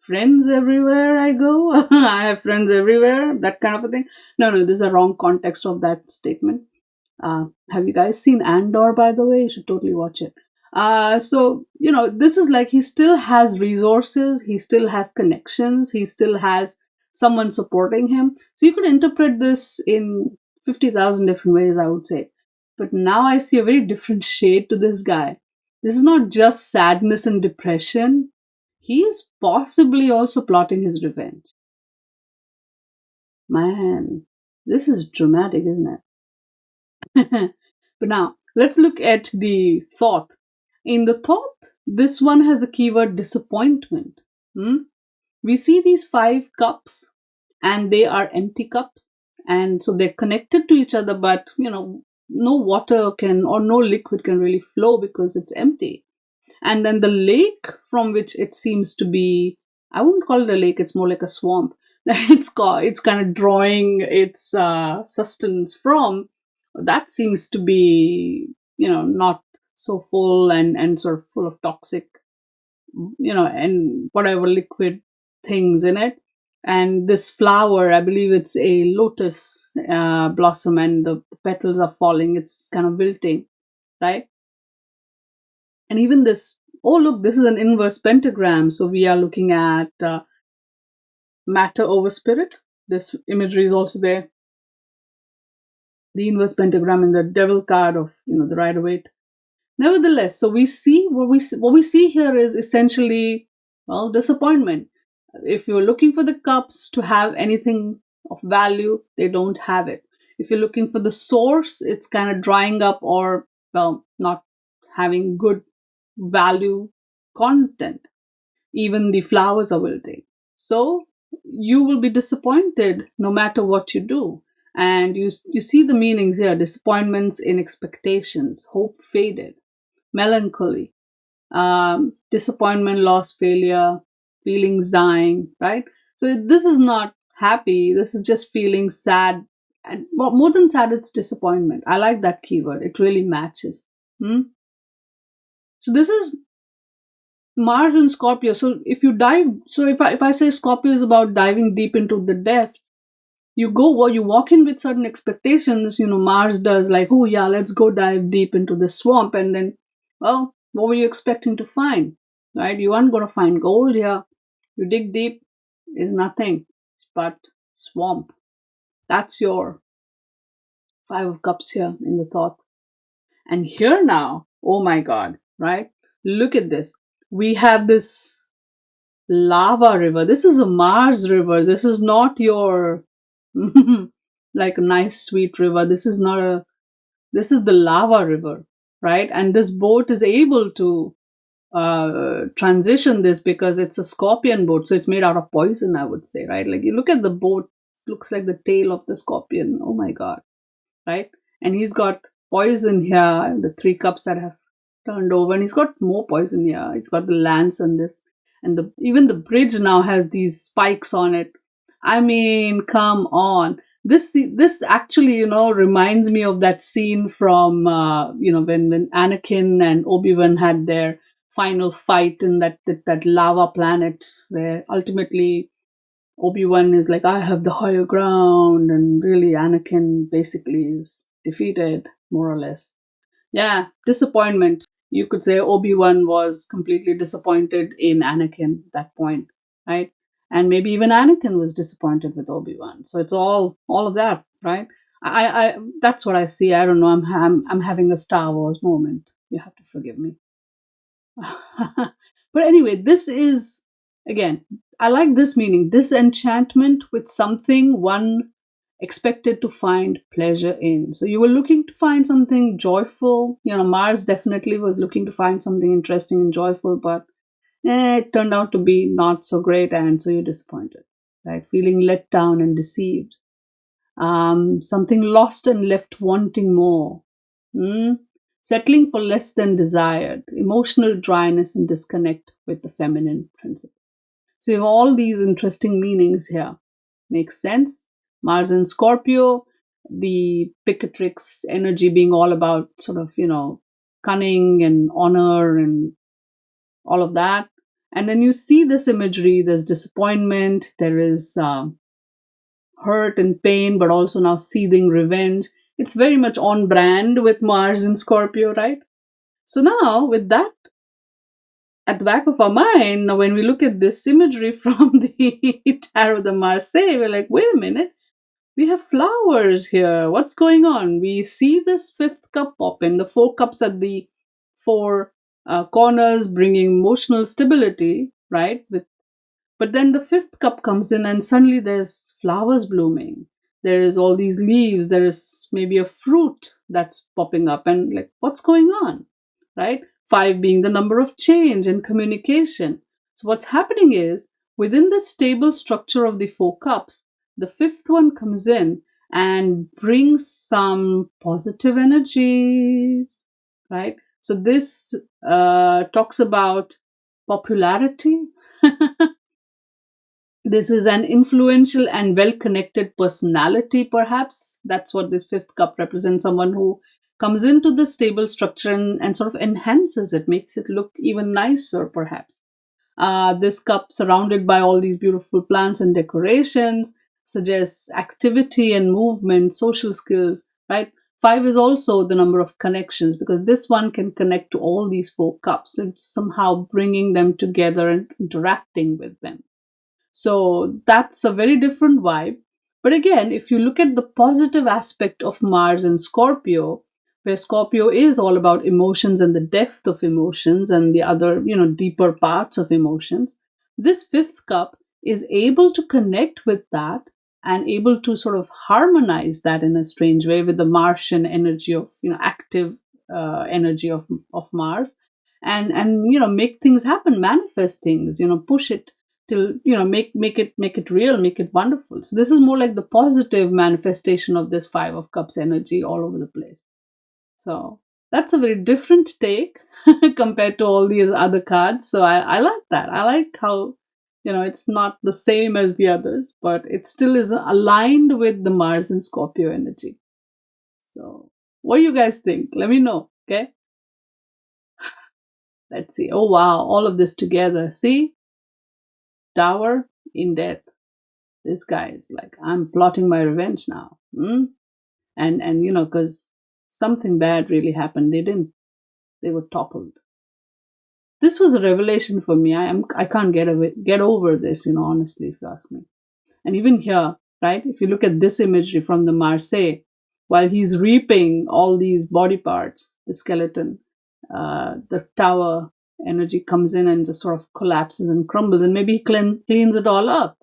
friends everywhere I go. I have friends everywhere, that kind of a thing. No, this is a wrong context of that statement. Have you guys seen Andor, by the way? You should totally watch it. So, this is like he still has resources, he still has connections, he still has someone supporting him. So you could interpret this in 50,000 different ways, I would say. But now I see a very different shade to this guy. This is not just sadness and depression. He's possibly also plotting his revenge. Man, this is dramatic, isn't it? But now, let's look at the thought. In the thought, this one has the keyword disappointment. We see these 5 cups, and they are empty cups. And so they're connected to each other, but, no water can, or no liquid can really flow because it's empty. And then the lake from which it seems to be, I wouldn't call it a lake, it's more like a swamp, it's kind of drawing its sustenance from, that seems to be, not so full and sort of full of toxic, and whatever liquid things in it. And this flower, I believe it's a lotus blossom, and the petals are falling, it's kind of wilting, right? And even this, oh look, this is an inverse pentagram. So we are looking at matter over spirit. This imagery is also there. The inverse pentagram in the devil card of, the Rider-Waite. Nevertheless, so we see what we see here is essentially, well, disappointment. If you're looking for the cups to have anything of value, they don't have it. If you're looking for the source, it's kind of drying up, or, well, not having good value content. Even the flowers are wilting. So you will be disappointed no matter what you do. And you see the meanings here: disappointments in expectations, hope faded, melancholy, disappointment, loss, failure, feelings dying, right? So this is not happy, this is just feeling sad. And more than sad, it's disappointment. I like that keyword, it really matches. So this is Mars and Scorpio. So if you dive, so if I say Scorpio is about diving deep into the depths, you walk in with certain expectations. Mars does, like, oh yeah, let's go dive deep into the swamp. And then, well, what were you expecting to find, right? You aren't going to find gold here. You dig deep, is nothing but swamp. That's your 5 of Cups here in the thought. And here now, oh my God, right? Look at this. We have this lava river. This is a Mars river. This is not your like a nice sweet river. This is the lava river, right? And this boat is able to transition this because it's a scorpion boat. So it's made out of poison, I would say, right? Like, you look at the boat, it looks like the tail of the scorpion. Oh my God, right? And he's got poison here, the 3 cups that have turned over, and he's got more poison here. He's got the lance and this, and even the bridge now has these spikes on it. I mean, come on. This actually, reminds me of that scene from, when Anakin and Obi-Wan had their final fight in that lava planet, where ultimately Obi-Wan is like, I have the higher ground, and really Anakin basically is defeated, more or less. Yeah, disappointment. You could say Obi-Wan was completely disappointed in Anakin at that point, right? And maybe even Anakin was disappointed with Obi-Wan. So it's all of that, right? I that's what I see. I don't know. I'm having a Star Wars moment. You have to forgive me. But anyway, this is, again, I like this meaning, disenchantment with something one expected to find pleasure in. So you were looking to find something joyful. Mars definitely was looking to find something interesting and joyful, but it turned out to be not so great, and so you're disappointed, right? Feeling let down and deceived. Something lost and left wanting more. Hmm? Settling for less than desired. Emotional dryness and disconnect with the feminine principle. So you have all these interesting meanings here. Makes sense? Mars and Scorpio, the Picatrix energy being all about sort of, cunning and honor and all of that. And then you see this imagery, there's disappointment, there is hurt and pain, but also now seething revenge. It's very much on brand with Mars and Scorpio, right? So now, with that at the back of our mind, now when we look at this imagery from the Tarot de Marseille, we're like, wait a minute, we have flowers here. What's going on? We see this fifth cup pop in, the four cups at the four corners, bringing emotional stability, right? But then the fifth cup comes in, and suddenly there's flowers blooming. There is all these leaves. There is maybe a fruit that's popping up, and like, what's going on, right? Five being the number of change and communication. So what's happening is within the stable structure of the four cups, the fifth one comes in and brings some positive energies, right? So this talks about popularity. This is an influential and well connected personality, perhaps. That's what this fifth cup represents, someone who comes into the stable structure and sort of enhances it, makes it look even nicer, perhaps. This cup, surrounded by all these beautiful plants and decorations, suggests activity and movement, social skills, right? Five is also the number of connections because this one can connect to all these four cups. It's somehow bringing them together and interacting with them. So that's a very different vibe. But again, if you look at the positive aspect of Mars and Scorpio, where Scorpio is all about emotions and the depth of emotions and the other, deeper parts of emotions, this fifth cup is able to connect with that and able to sort of harmonize that in a strange way with the Martian energy of, active energy of Mars and make things happen, manifest things, push it till make it real, make it wonderful. So this is more like the positive manifestation of this five of cups energy all over the place. So that's a very different take compared to all these other cards. So I like that. I like how it's not the same as the others, but it still is aligned with the Mars and Scorpio energy. So what do you guys think? Let me know. Okay, let's see. Oh wow, all of this together. See, Tower in death. This guy is like, I'm plotting my revenge now. And because something bad really happened. They were toppled. This was a revelation for me. I can't get over this, honestly, if you ask me. And even here, right, if you look at this imagery from the Marseille, while he's reaping all these body parts, the skeleton, the tower energy comes in and just sort of collapses and crumbles, and maybe he cleans it all up.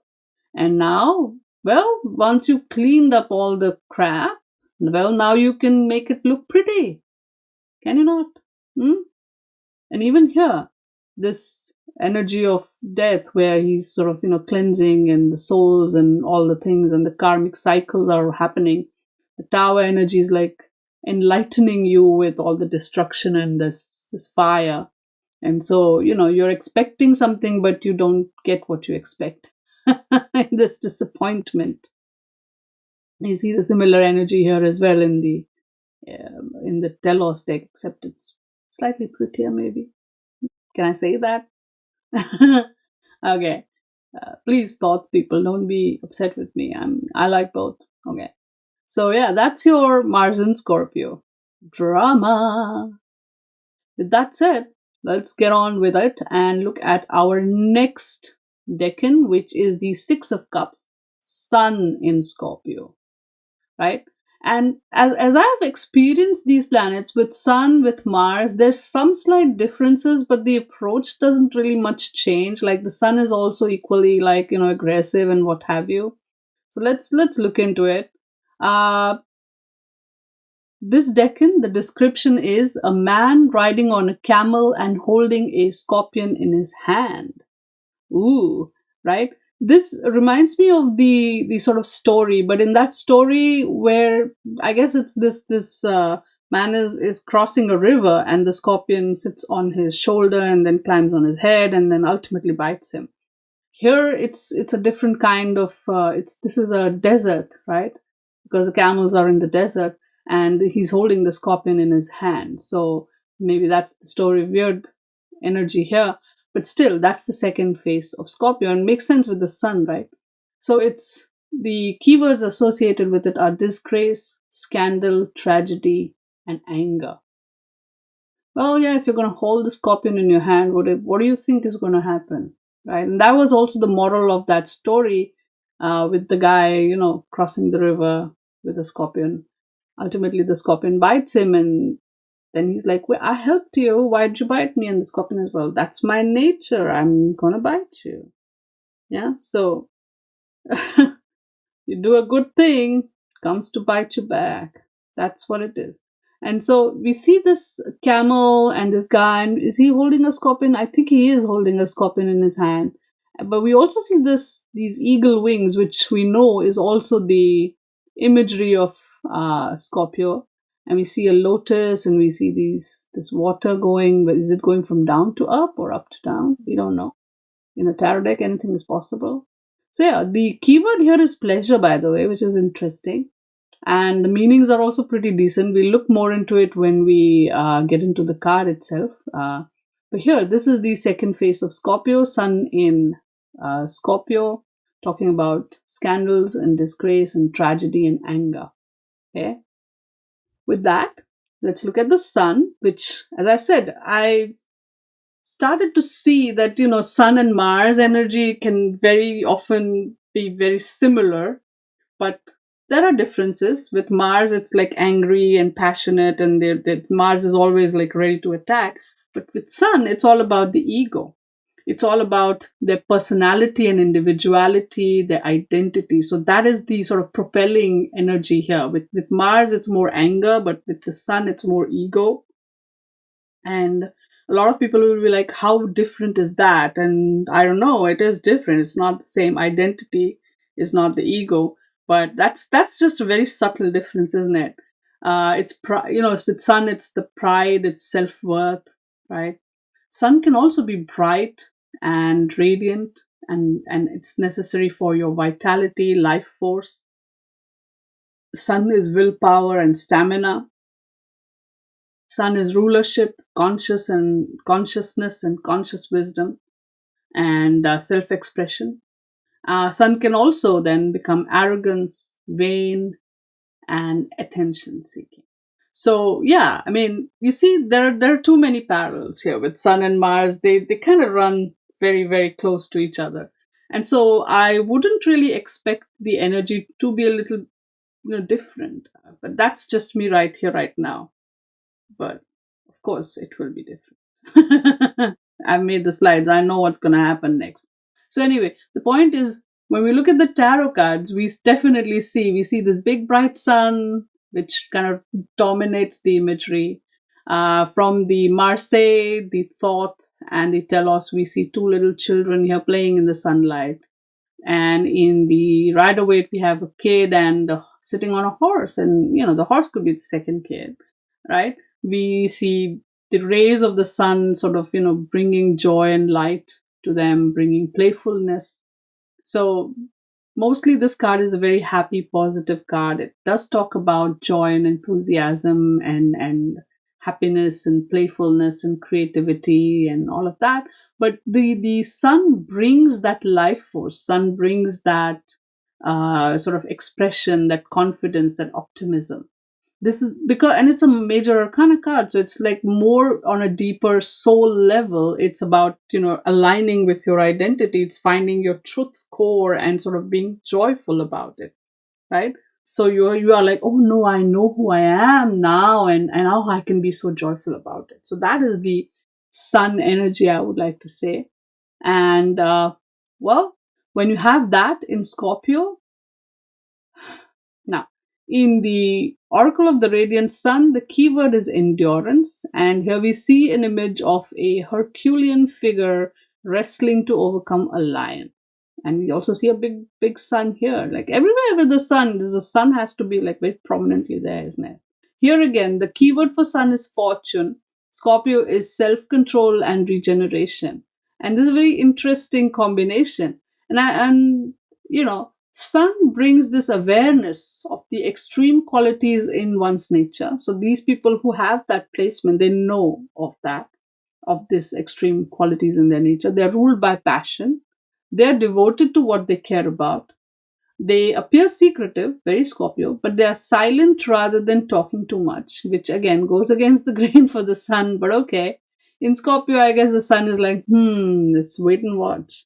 And now, well, once you've cleaned up all the crap, well, now you can make it look pretty. Can you not? And even here, this energy of death where he's sort of, cleansing and the souls and all the things and the karmic cycles are happening. The tower energy is like enlightening you with all the destruction and this fire. And so, you're expecting something, but you don't get what you expect. This disappointment. You see the similar energy here as well in the Telos deck, except it's slightly prettier, maybe. Can I say that? Okay. Please, thought people, don't be upset with me. I like both. Okay. So yeah, that's your Mars and Scorpio drama. With that said, let's get on with it and look at our next decan, which is the Six of Cups, Sun in Scorpio, right? And as I've experienced these planets with Sun, with Mars, there's some slight differences, but the approach doesn't really much change. Like the Sun is also equally like, aggressive and what have you. So let's look into it. Uh, This Decan, the description is a man riding on a camel and holding a scorpion in his hand. Ooh, right? This reminds me of the sort of story, but in that story where I guess it's this man is crossing a river and the scorpion sits on his shoulder and then climbs on his head and then ultimately bites him. Here it's a different kind of it's this is a desert, right? Because the camels are in the desert and he's holding the scorpion in his hand. So maybe that's the story. Weird energy here, but still that's the second phase of Scorpio and makes sense with the sun, right? So it's the keywords associated with it are disgrace, scandal, tragedy, and anger. Well, yeah, if you're going to hold the scorpion in your hand, what do you think is going to happen? Right? And that was also the moral of that story with the guy, crossing the river with a scorpion. Ultimately, the scorpion bites him, and then he's like, well, I helped you. Why'd you bite me? And the scorpion as well. That's my nature. I'm going to bite you. Yeah. So you do a good thing, comes to bite you back. That's what it is. And so we see this camel and this guy, and is he holding a scorpion? I think he is holding a scorpion in his hand. But we also see these eagle wings, which we know is also the imagery of Scorpio. And we see a lotus, and we see this water going. But is it going from down to up or up to down? We don't know. In a tarot deck, anything is possible. So yeah, the keyword here is pleasure, by the way, which is interesting. And the meanings are also pretty decent. We'll look more into it when we get into the card itself. But here, this is the second phase of Scorpio, Sun in Scorpio, talking about scandals and disgrace and tragedy and anger. Okay. With that, let's look at the Sun, which, as I said, I started to see that, Sun and Mars energy can very often be very similar, but there are differences. With Mars, it's like angry and passionate, and Mars is always like ready to attack. But with Sun, it's all about the ego. It's all about their personality and individuality, their identity. So that is the sort of propelling energy here. With Mars, it's more anger, but with the Sun, it's more ego. And a lot of people will be like, how different is that? And I don't know, it is different. It's not the same. Identity is not the ego, but that's just a very subtle difference, isn't it? It's with Sun, it's the pride, it's self-worth, right? Sun can also be bright and radiant, and it's necessary for your vitality, life force. Sun is willpower and stamina. Sun is rulership, consciousness and conscious wisdom, and self-expression. Sun can also then become arrogance, vain, and attention-seeking. So yeah, I mean, you see, there are too many parallels here with Sun and Mars. They kind of run very, very close to each other, and so I wouldn't really expect the energy to be a little, different. But that's just me right here, right now. But of course, it will be different. I've made the slides. I know what's going to happen next. So anyway, the point is, when we look at the tarot cards, we definitely see this big bright sun, which kind of dominates the imagery. From the Marseille, the Thoth, and the Telos, we see two little children here playing in the sunlight. And in the Rider-Waite, we have a kid and sitting on a horse, and the horse could be the second kid, right? We see the rays of the sun sort of bringing joy and light to them, bringing playfulness. So mostly this card is a very happy, positive card. It does talk about joy and enthusiasm and happiness and playfulness and creativity and all of that. But the sun brings that life force. Sun brings that sort of expression, that confidence, that optimism. This is because, and it's a major arcana card, so it's like more on a deeper soul level. It's about aligning with your identity. It's finding your truth core and sort of being joyful about it, right? So you are like, oh no, I know who I am now, and now I can be so joyful about it. So that is the sun energy, I would like to say. And well, when you have that in Scorpio, now In the Oracle of the Radiant Sun, the keyword is endurance. And here we see an image of a Herculean figure wrestling to overcome a lion. And we also see a big, big sun here. Like everywhere with the sun, the sun has to be like very prominently there, isn't it? Here again, the keyword for sun is fortune. Scorpio is self control and regeneration. And this is a very interesting combination. And you know, sun brings this awareness of the extreme qualities in one's nature. So these people who have that placement, they know of that, of this extreme qualities in their nature. They're ruled by passion. They're devoted to what they care about. They appear secretive, very Scorpio, but they are silent rather than talking too much, which again goes against the grain for the sun, but okay. In Scorpio, I guess the sun is like, let's wait and watch.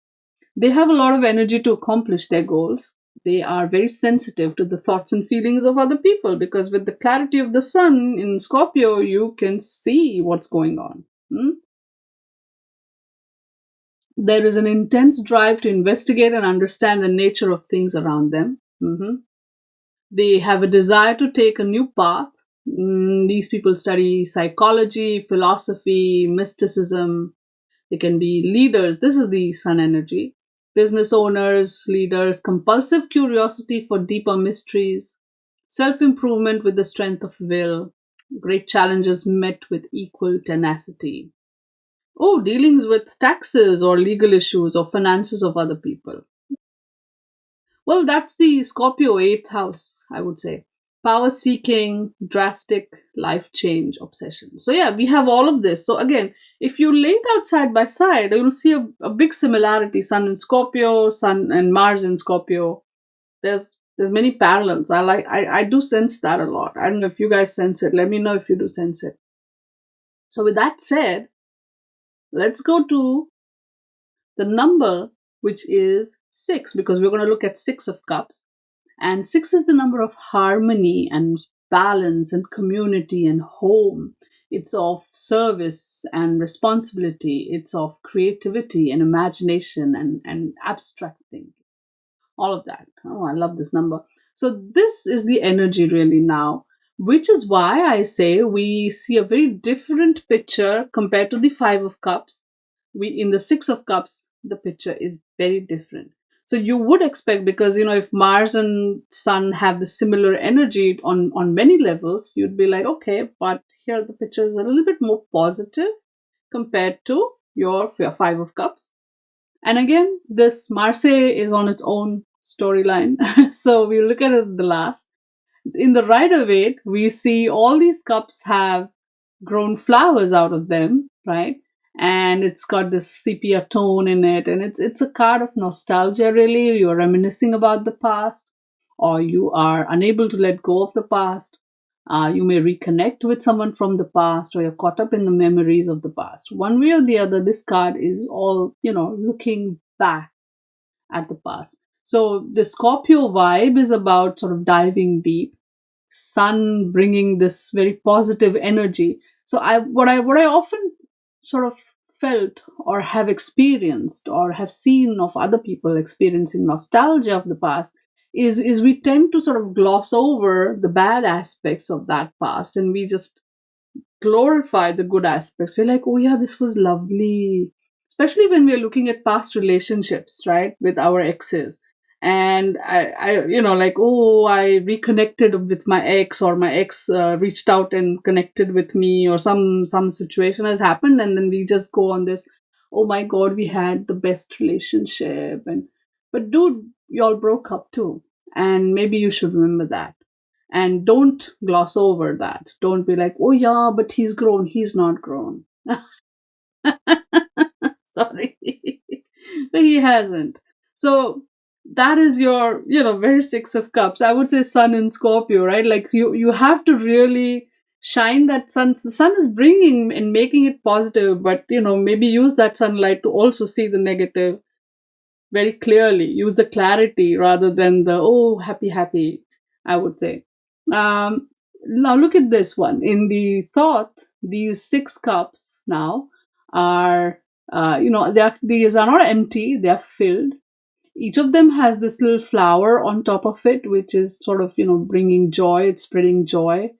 They have a lot of energy to accomplish their goals. They are very sensitive to the thoughts and feelings of other people because with the clarity of the sun in Scorpio, you can see what's going on. There is an intense drive to investigate and understand the nature of things around them. They have a desire to take a new path. These people study psychology, philosophy, mysticism. They can be leaders. This is the sun energy. Business owners, leaders, compulsive curiosity for deeper mysteries, self improvement with the strength of will, great challenges met with equal tenacity. Oh, dealings with taxes or legal issues or finances of other people. Well, that's the Scorpio eighth house, I would say. Power seeking, drastic life change obsession. So, yeah, we have all of this. So, again, if you lay it out side by side, you'll see a big similarity. Sun in Scorpio, Sun and Mars in Scorpio. There's many parallels. I do sense that a lot. I don't know if you guys sense it. Let me know if you do sense it. So, with that said, let's go to the number, which is 6, because we're going to look at 6 of Cups. And 6 is the number of harmony and balance and community and home. It's of service and responsibility. It's of creativity and imagination and abstract thinking. All of that. Oh, I love this number. So this is the energy really now, which is why I say we see a very different picture compared to the 5 of Cups. We in the 6 of Cups, the picture is very different. So you would expect, because if Mars and Sun have the similar energy on many levels, you'd be like, okay, but here the picture is a little bit more positive compared to your 5 of Cups. And again, this Marseille is on its own storyline. So we look at it at the last. In the Rider-Waite, we see all these cups have grown flowers out of them, right? And it's got this sepia tone in it, and it's a card of nostalgia. Really, you're reminiscing about the past, or you are unable to let go of the past. You may reconnect with someone from the past, or you're caught up in the memories of the past. One way or the other, this card is all looking back at the past. So the Scorpio vibe is about sort of diving deep, sun bringing this very positive energy. So what I often sort of felt or have experienced or have seen of other people experiencing nostalgia of the past is we tend to sort of gloss over the bad aspects of that past, and we just glorify the good aspects. We're like, oh yeah, this was lovely. Especially when we're looking at past relationships, right, with our exes. And like, oh, I reconnected with my ex, or my ex reached out and connected with me, or some situation has happened, and then we just go on this, oh my God, we had the best relationship, but dude, y'all broke up too, and maybe you should remember that. And don't gloss over that. Don't be like, oh yeah, but he's grown. He's not grown. Sorry. But he hasn't. So that is your, very 6 of Cups. I would say Sun in Scorpio, right? Like you have to really shine that sun. The sun is bringing and making it positive, but maybe use that sunlight to also see the negative very clearly. Use the clarity rather than the, oh, happy, happy, I would say. Now look at this one. In the thought, these 6 cups now are, these are not empty, they are filled. Each of them has this little flower on top of it, which is sort of, bringing joy. It's spreading joy.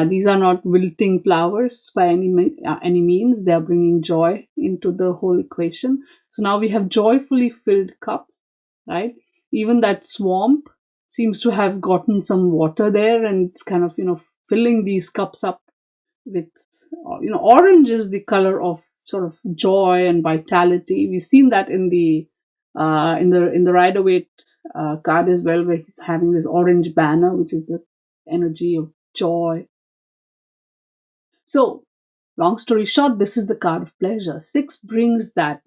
These are not wilting flowers by any means. They are bringing joy into the whole equation. So now we have joyfully filled cups, right? Even that swamp seems to have gotten some water there, and it's kind of, filling these cups up with, orange is the color of sort of joy and vitality. We've seen that in the Rider Waite card as well, where he's having this orange banner, which is the energy of joy. So, long story short, this is the card of pleasure. 6 brings that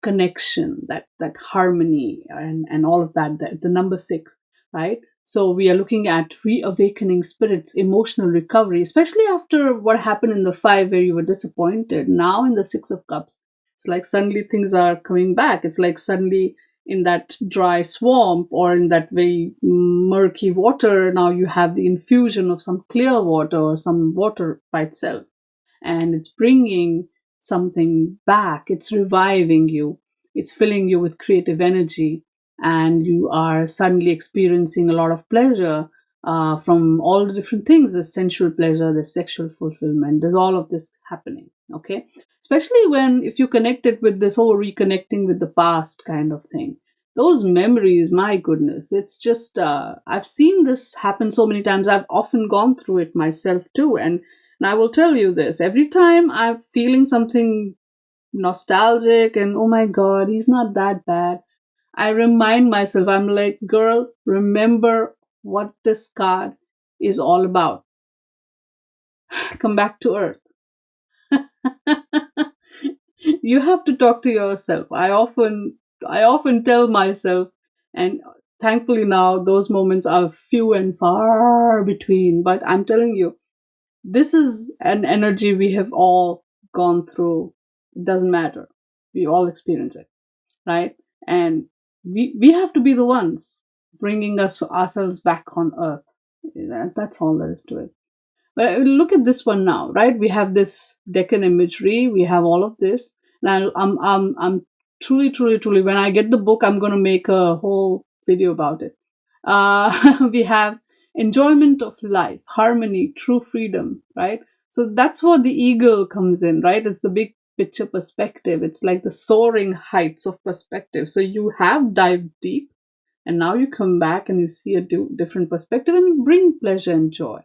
connection, that harmony, and all of that. The number 6, right? So we are looking at reawakening spirits, emotional recovery, especially after what happened in the 5 where you were disappointed. Now in the 6 of Cups, it's like suddenly things are coming back. It's like suddenly in that dry swamp or in that very murky water, now you have the infusion of some clear water or some water by itself. And it's bringing something back. It's reviving you. It's filling you with creative energy. And you are suddenly experiencing a lot of pleasure from all the different things. The sensual pleasure, the sexual fulfillment. There's all of this happening. Okay. Especially if you connect it with this whole reconnecting with the past kind of thing. Those memories, my goodness, it's just, I've seen this happen so many times. I've often gone through it myself too. And I will tell you this, every time I'm feeling something nostalgic and, oh my God, he's not that bad, I remind myself, I'm like, girl, remember what this card is all about. Come back to earth. You have to talk to yourself. I often tell myself, and thankfully now those moments are few and far between, but I'm telling you, this is an energy we have all gone through. It doesn't matter. We all experience it, right? And we have to be the ones bringing ourselves back on earth. That's all there is to it. But look at this one now, right? We have this Decan imagery. We have all of this. Now, I'm truly, truly, truly. When I get the book, I'm going to make a whole video about it. We have enjoyment of life, harmony, true freedom, right? So that's where the eagle comes in, right? It's the big picture perspective. It's like the soaring heights of perspective. So you have dived deep, and now you come back and you see a different perspective and you bring pleasure and joy,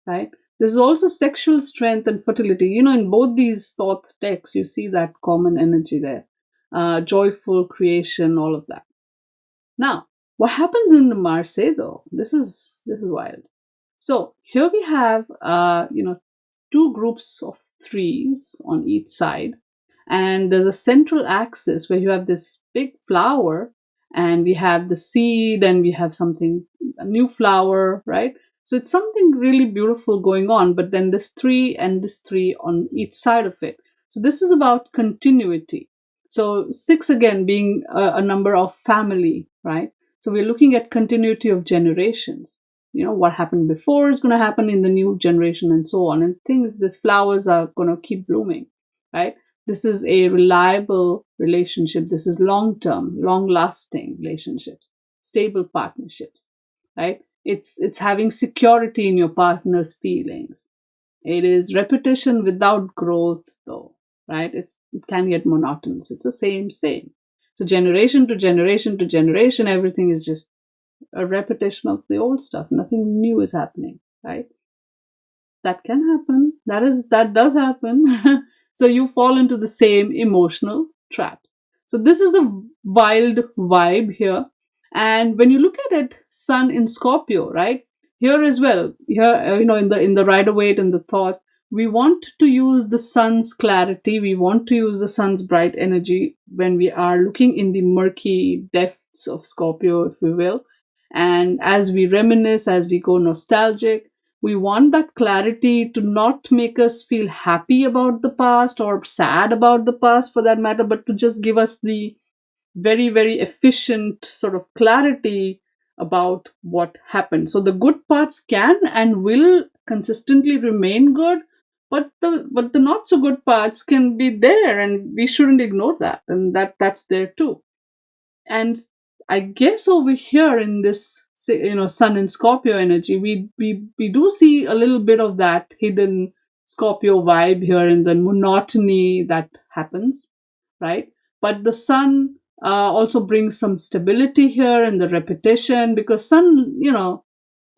right? There's also sexual strength and fertility. In both these thought texts, you see that common energy there. Joyful creation, all of that. Now, what happens in the Marseille though? This is wild. So here we have, 2 groups of 3s on each side, and there's a central axis where you have this big flower, and we have the seed, and we have a new flower, right? So it's something really beautiful going on, but then this 3 and this 3 on each side of it. So this is about continuity. So 6 again being a number of family, right? So we're looking at continuity of generations. What happened before is going to happen in the new generation and so on. And these flowers are going to keep blooming, right? This is a reliable relationship. This is long-term, long-lasting relationships, stable partnerships, right? It's having security in your partner's feelings. It is repetition without growth, though, right? It can get monotonous. It's the same. So generation to generation to generation, everything is just a repetition of the old stuff. Nothing new is happening, right? That can happen. That does happen. So you fall into the same emotional traps. So this is the wild vibe here. And when you look at it, Sun in Scorpio, right? Here as well, here, in the Rider Waite and the thought, we want to use the sun's clarity. We want to use the sun's bright energy when we are looking in the murky depths of Scorpio, if we will. And as we reminisce, as we go nostalgic, we want that clarity to not make us feel happy about the past or sad about the past for that matter, but to just give us the very, very efficient sort of clarity about what happened. So the good parts can and will consistently remain good, but the not so good parts can be there, and we shouldn't ignore that, and that's there too. And I guess over here in this, Sun and Scorpio energy, we do see a little bit of that hidden Scorpio vibe here in the monotony that happens, right? But the Sun also brings some stability here in the repetition, because Sun,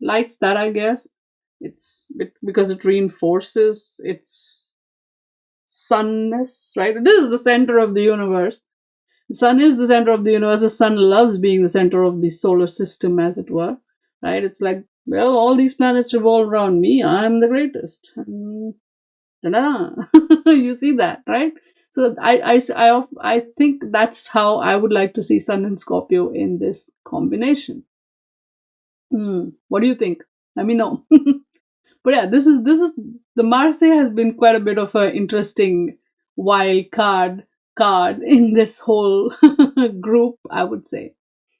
likes that, I guess. Because it reinforces its sunness, right? It is the center of the universe. The sun is the center of the universe. The sun loves being the center of the solar system, as it were, right? It's like, well, all these planets revolve around me. I'm the greatest. Ta-da. You see that, right? So I think that's how I would like to see Sun and Scorpio in this combination. What do you think? Let me know. But yeah, this is the Marseille has been quite a bit of an interesting wild card in this whole group, I would say.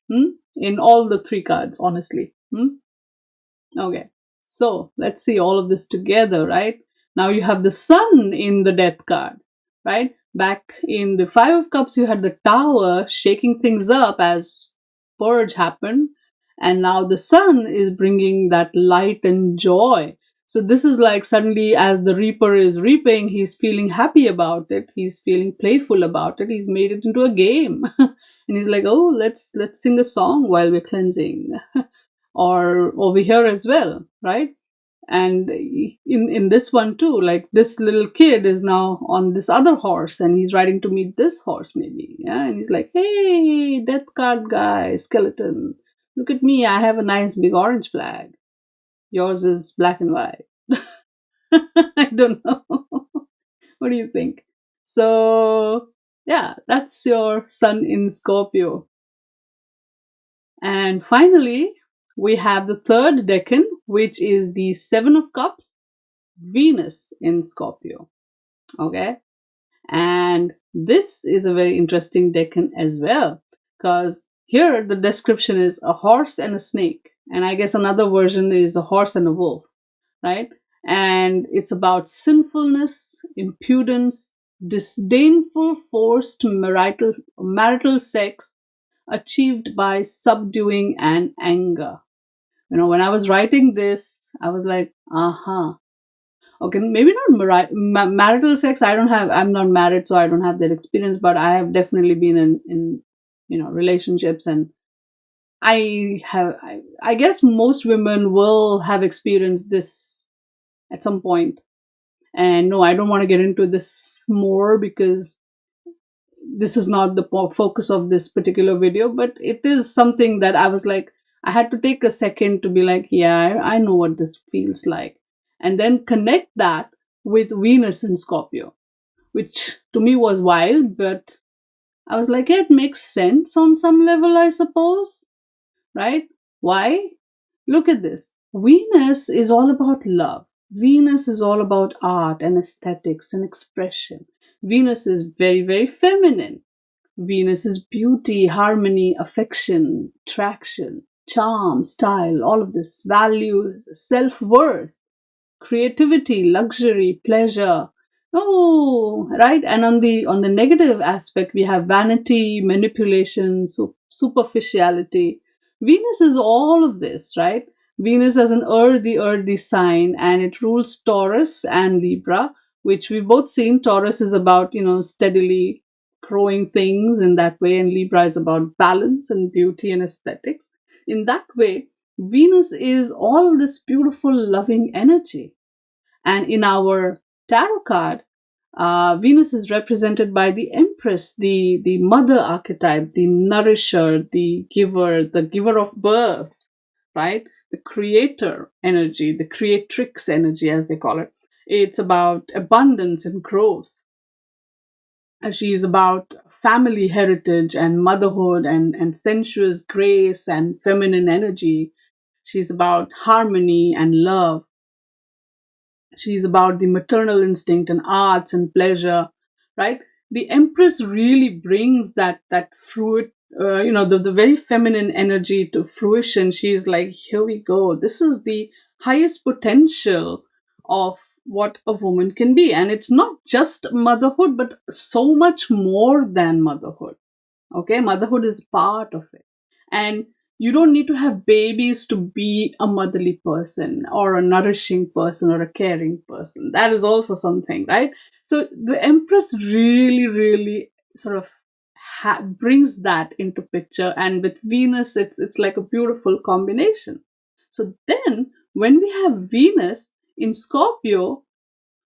In all the three cards, honestly. Okay, so let's see all of this together, right? Now you have the Sun in the Death card, right? Back in the Five of Cups, you had the Tower shaking things up as purge happened, and now the Sun is bringing that light and joy. So this is like suddenly, as the reaper is reaping, he's feeling happy about it. He's feeling playful about it. He's made it into a game, and he's like, "Oh, let's sing a song while we're cleansing." Or over here as well, right? And in this one too, like this little kid is now on this other horse and he's riding to meet this horse, maybe, yeah, and he's like, "Hey, death card guy, skeleton, look at me, I have a nice big orange flag. Yours is black and white." I don't know. What do you think? So yeah, that's your Sun in Scorpio. And finally, we have the third decan, which is the Seven of Cups, Venus in Scorpio. Okay. And this is a very interesting decan as well, because here the description is a horse and a snake. And I guess another version is a horse and a wolf, right? And it's about sinfulness, impudence, disdainful, forced marital sex, achieved by subduing and anger. When I was writing this, I was like, okay, maybe not marital sex. I'm not married, so I don't have that experience, but I have definitely been in relationships, and I guess most women will have experienced this at some point. And no, I don't want to get into this more because this is not the focus of this particular video, but it is something that I was like, I had to take a second to be like, yeah, I know what this feels like. And then connect that with Venus in Scorpio, which to me was wild, but I was like, yeah, it makes sense on some level, I suppose, right? Why? Look at this. Venus is all about love. Venus is all about art and aesthetics and expression. Venus is very, very feminine. Venus is beauty, harmony, affection, attraction, charm, style, all of this, values, self worth, creativity, luxury, pleasure. Oh, right. And on the negative aspect, we have vanity, manipulation, superficiality. Venus is all of this, right? Venus as an earthy sign, and it rules Taurus and Libra, which we've both seen. Taurus is about, steadily growing things in that way, and Libra is about balance and beauty and aesthetics. In that way, Venus is all this beautiful, loving energy. And in our tarot card, Venus is represented by the Empress, the mother archetype, the nourisher, the giver of birth, right? The creator energy, the creatrix energy, as they call it. It's about abundance and growth. She is about family heritage and motherhood and sensuous grace and feminine energy. She's about harmony and love. She's about the maternal instinct and arts and pleasure, right? The Empress really brings that fruit, the very feminine energy to fruition. She's like, here we go. This is the highest potential of what a woman can be. And it's not just motherhood, but so much more than motherhood. Okay, motherhood is part of it. And you don't need to have babies to be a motherly person or a nourishing person or a caring person. That is also something, right? So the Empress really, really sort of brings that into picture, and with Venus, it's like a beautiful combination. So then, when we have Venus in Scorpio,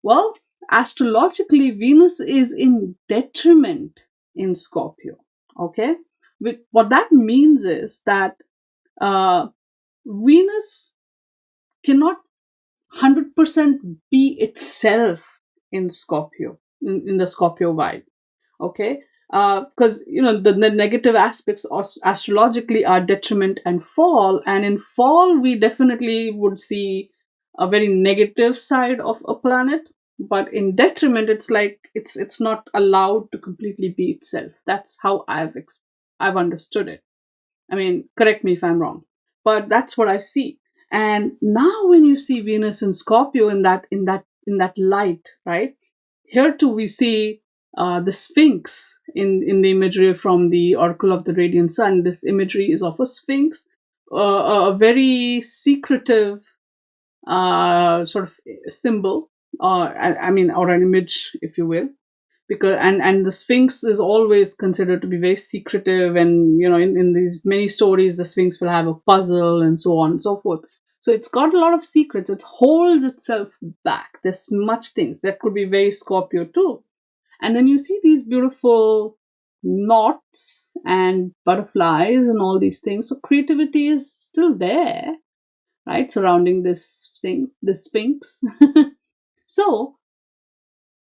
well, astrologically, Venus is in detriment in Scorpio. Okay, what that means is that uh, Venus cannot 100% be itself in Scorpio, in the Scorpio vibe. Okay, because the negative aspects astrologically are detriment and fall, and in fall we definitely would see a very negative side of a planet, but in detriment it's like it's not allowed to completely be itself. That's how I've understood it. I mean, correct me if I'm wrong, but that's what I see. And now when you see Venus in Scorpio in that light, right? Here too we see the Sphinx in the imagery from the Oracle of the Radiant Sun. This imagery is of a Sphinx, a very secretive sort of symbol, I mean, or an image, if you will, because and the Sphinx is always considered to be very secretive, and in these many stories the Sphinx will have a puzzle and so on and so forth. So it's got a lot of secrets. It holds itself back. There's much things that could be very Scorpio too. And then you see these beautiful knots and butterflies and all these things. So creativity is still there, right, surrounding this Sphinx. So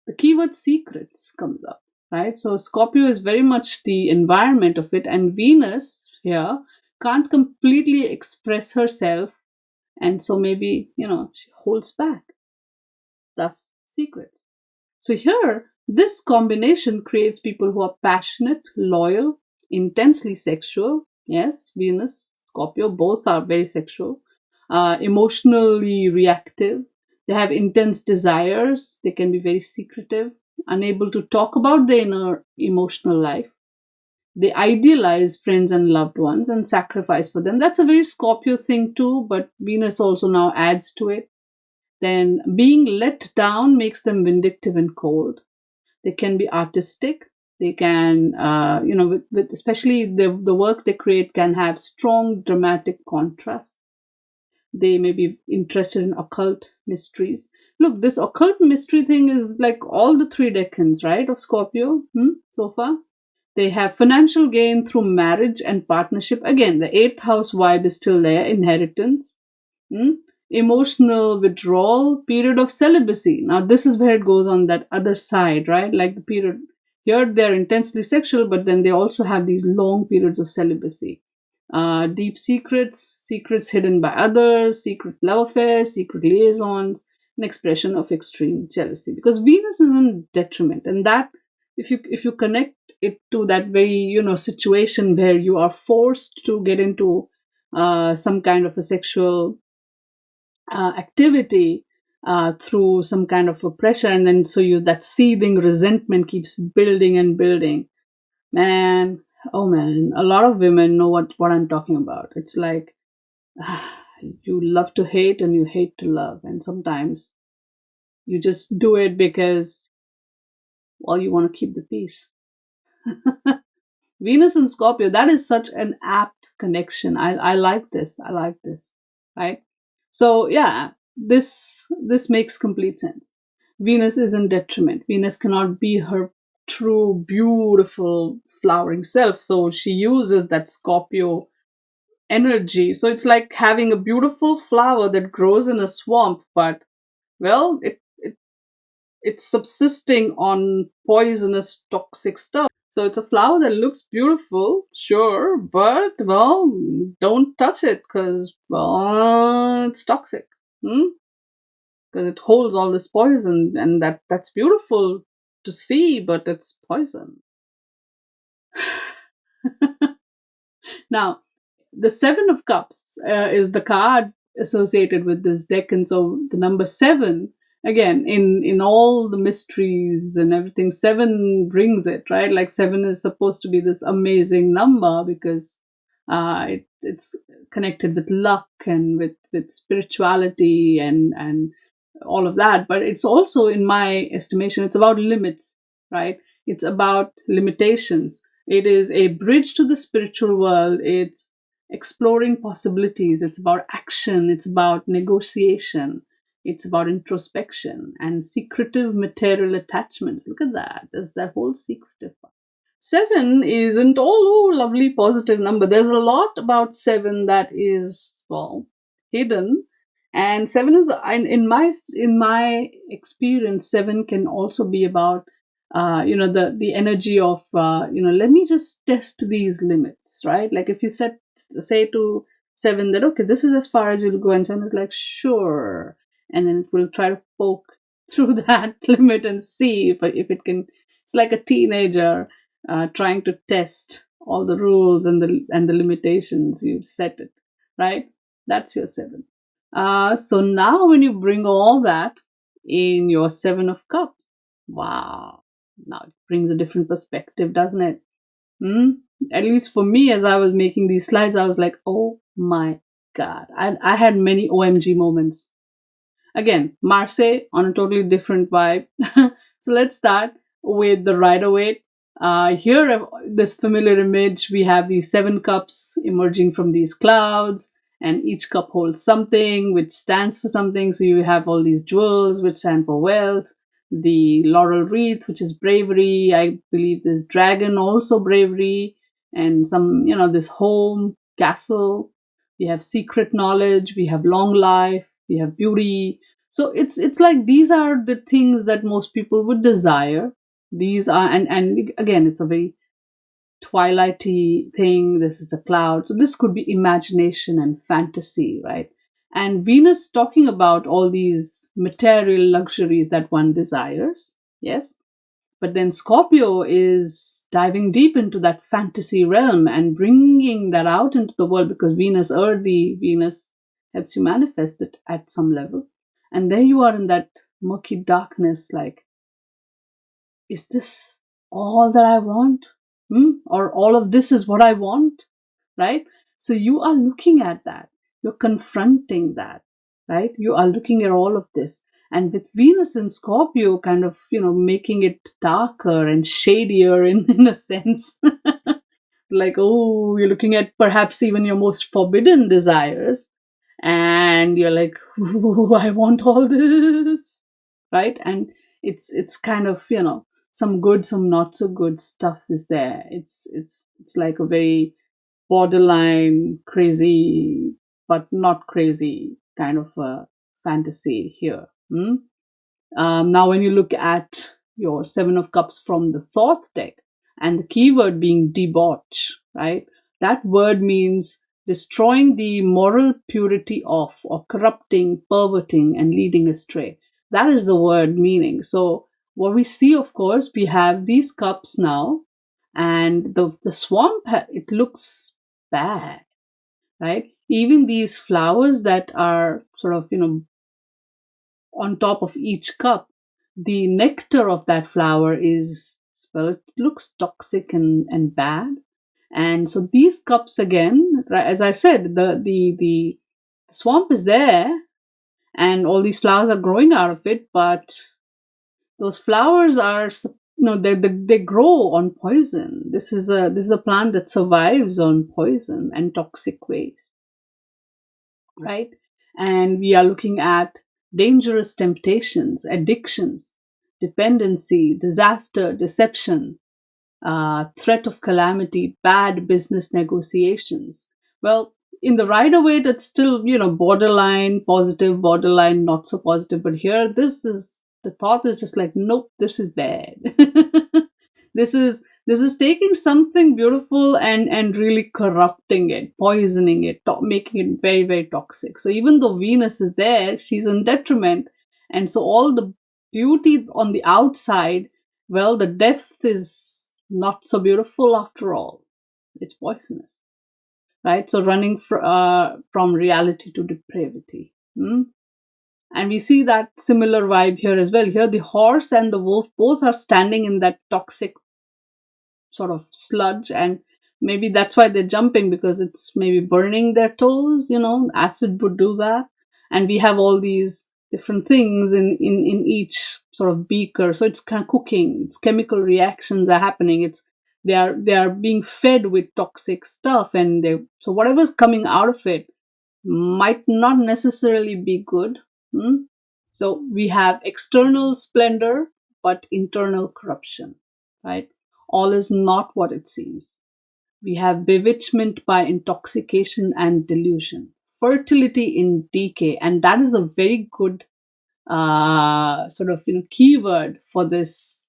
the keyword secrets comes up, right? So Scorpio is very much the environment of it, and Venus here can't completely express herself, and so maybe she holds back, thus secrets. So here, this combination creates people who are passionate, loyal, intensely sexual. Yes, Venus, Scorpio, both are very sexual, emotionally reactive. They have intense desires. They can be very secretive, unable to talk about their inner emotional life. They idealize friends and loved ones and sacrifice for them. That's a very Scorpio thing too, but Venus also now adds to it. Then being let down makes them vindictive and cold. They can be artistic. They can, with especially the work they create can have strong dramatic contrast. They may be interested in occult mysteries. Look, this occult mystery thing is like all the three decans, right, of Scorpio, so far. They have financial gain through marriage and partnership. Again, the eighth house vibe is still there, inheritance. Hmm? Emotional withdrawal, period of celibacy. Now, this is where it goes on that other side, right? Like the period here, they're intensely sexual, but then they also have these long periods of celibacy. Deep secrets hidden by others, secret love affairs, secret liaisons, an expression of extreme jealousy. Because Venus is in detriment, and that if you connect it to that very situation where you are forced to get into some kind of a sexual activity through some kind of a pressure, and then so you that seething resentment keeps building and building. Man, oh man, a lot of women know what I'm talking about. It's like you love to hate and you hate to love, and sometimes you just do it because, well, you want to keep the peace. Venus and Scorpio, that is such an apt connection. I like this. I like this. Right? So yeah, this makes complete sense. Venus is in detriment. Venus cannot be her true, beautiful, flowering self. So she uses that Scorpio energy. So it's like having a beautiful flower that grows in a swamp, but well, it's subsisting on poisonous, toxic stuff. So it's a flower that looks beautiful, sure, but well, don't touch it because well, it's toxic. Because it holds all this poison, and that's beautiful to see, but it's poison. Now, the Seven of Cups is the card associated with this deck, and so the number seven, again, in all the mysteries and everything, seven brings it, right? Like seven is supposed to be this amazing number because It's connected with luck and with spirituality and all of that. But it's also, in my estimation, it's about limits, right? It's about limitations. It is a bridge to the spiritual world. It's exploring possibilities. It's about action. It's about negotiation. It's about introspection and secretive material attachments. Look at that. There's that whole secretive part. Seven isn't all lovely positive number. There's a lot about seven that is, well, hidden. And seven is, in my experience, seven can also be about the energy of let me just test these limits, right? Like if you say to seven that, okay, this is as far as you'll go, and seven is like, sure, and then it will try to poke through that limit and see if it can. It's like a teenager trying to test all the rules and the limitations you've set it, right? That's your seven. So now when you bring all that in your seven of cups, wow, now it brings a different perspective, doesn't it? Hmm? At least for me, as I was making these slides, I was like, oh my God. I had many OMG moments. Again, Marseille on a totally different vibe. So let's start with the Rider-Waite. Here, this familiar image, we have these seven cups emerging from these clouds, and each cup holds something which stands for something. So you have all these jewels which stand for wealth, the laurel wreath, which is bravery. I believe this dragon, also bravery, and some, this home, castle. We have secret knowledge, we have long life, we have beauty. So it's like these are the things that most people would desire. These are, and again, it's a very twilighty thing. This is a cloud, so this could be imagination and fantasy, right? And Venus talking about all these material luxuries that one desires, yes. But then Scorpio is diving deep into that fantasy realm and bringing that out into the world, because Venus, earthy Venus, helps you manifest it at some level. And there you are in that murky darkness, like, is this all that I want? Or all of this is what I want, right? So you are looking at that. You're confronting that, right? You are looking at all of this. And with Venus in Scorpio kind of, making it darker and shadier in a sense. Like, oh, you're looking at perhaps even your most forbidden desires. And you're like, ooh, I want all this, right? And it's kind of, some good, some not so good stuff is there. It's like a very borderline crazy, but not crazy kind of a fantasy here. Now, when you look at your Seven of Cups from the Thoth deck, and the keyword being debauch, right? That word means destroying the moral purity of, or corrupting, perverting, and leading astray. That is the word meaning. So, what we see, of course, we have these cups now, and the swamp, it looks bad, right? Even these flowers that are sort of, on top of each cup, the nectar of that flower is, well, it looks toxic and bad. And so these cups again, right, as I said, the swamp is there and all these flowers are growing out of it, but those flowers are, they grow on poison. This is a plant that survives on poison and toxic waste, right? And we are looking at dangerous temptations, addictions, dependency, disaster, deception, threat of calamity, bad business negotiations. Well, in the Rider-Waite, it's still, borderline positive, borderline not so positive. But here, the thought is just like, nope, this is bad. This is taking something beautiful and really corrupting it, poisoning it, making it very, very toxic. So even though Venus is there, she's in detriment. And so all the beauty on the outside, well, the depth is not so beautiful after all. It's poisonous, right? So running from reality to depravity. And we see that similar vibe here as well. Here, the horse and the wolf both are standing in that toxic sort of sludge, and maybe that's why they're jumping, because it's maybe burning their toes, acid would do that. And we have all these different things in each sort of beaker. So it's kind of cooking, it's chemical reactions are happening. They are being fed with toxic stuff, and so whatever's coming out of it might not necessarily be good. Hmm? So we have external splendor, but internal corruption, right? All is not what it seems. We have bewitchment by intoxication and delusion, fertility in decay, and that is a very good sort of keyword for this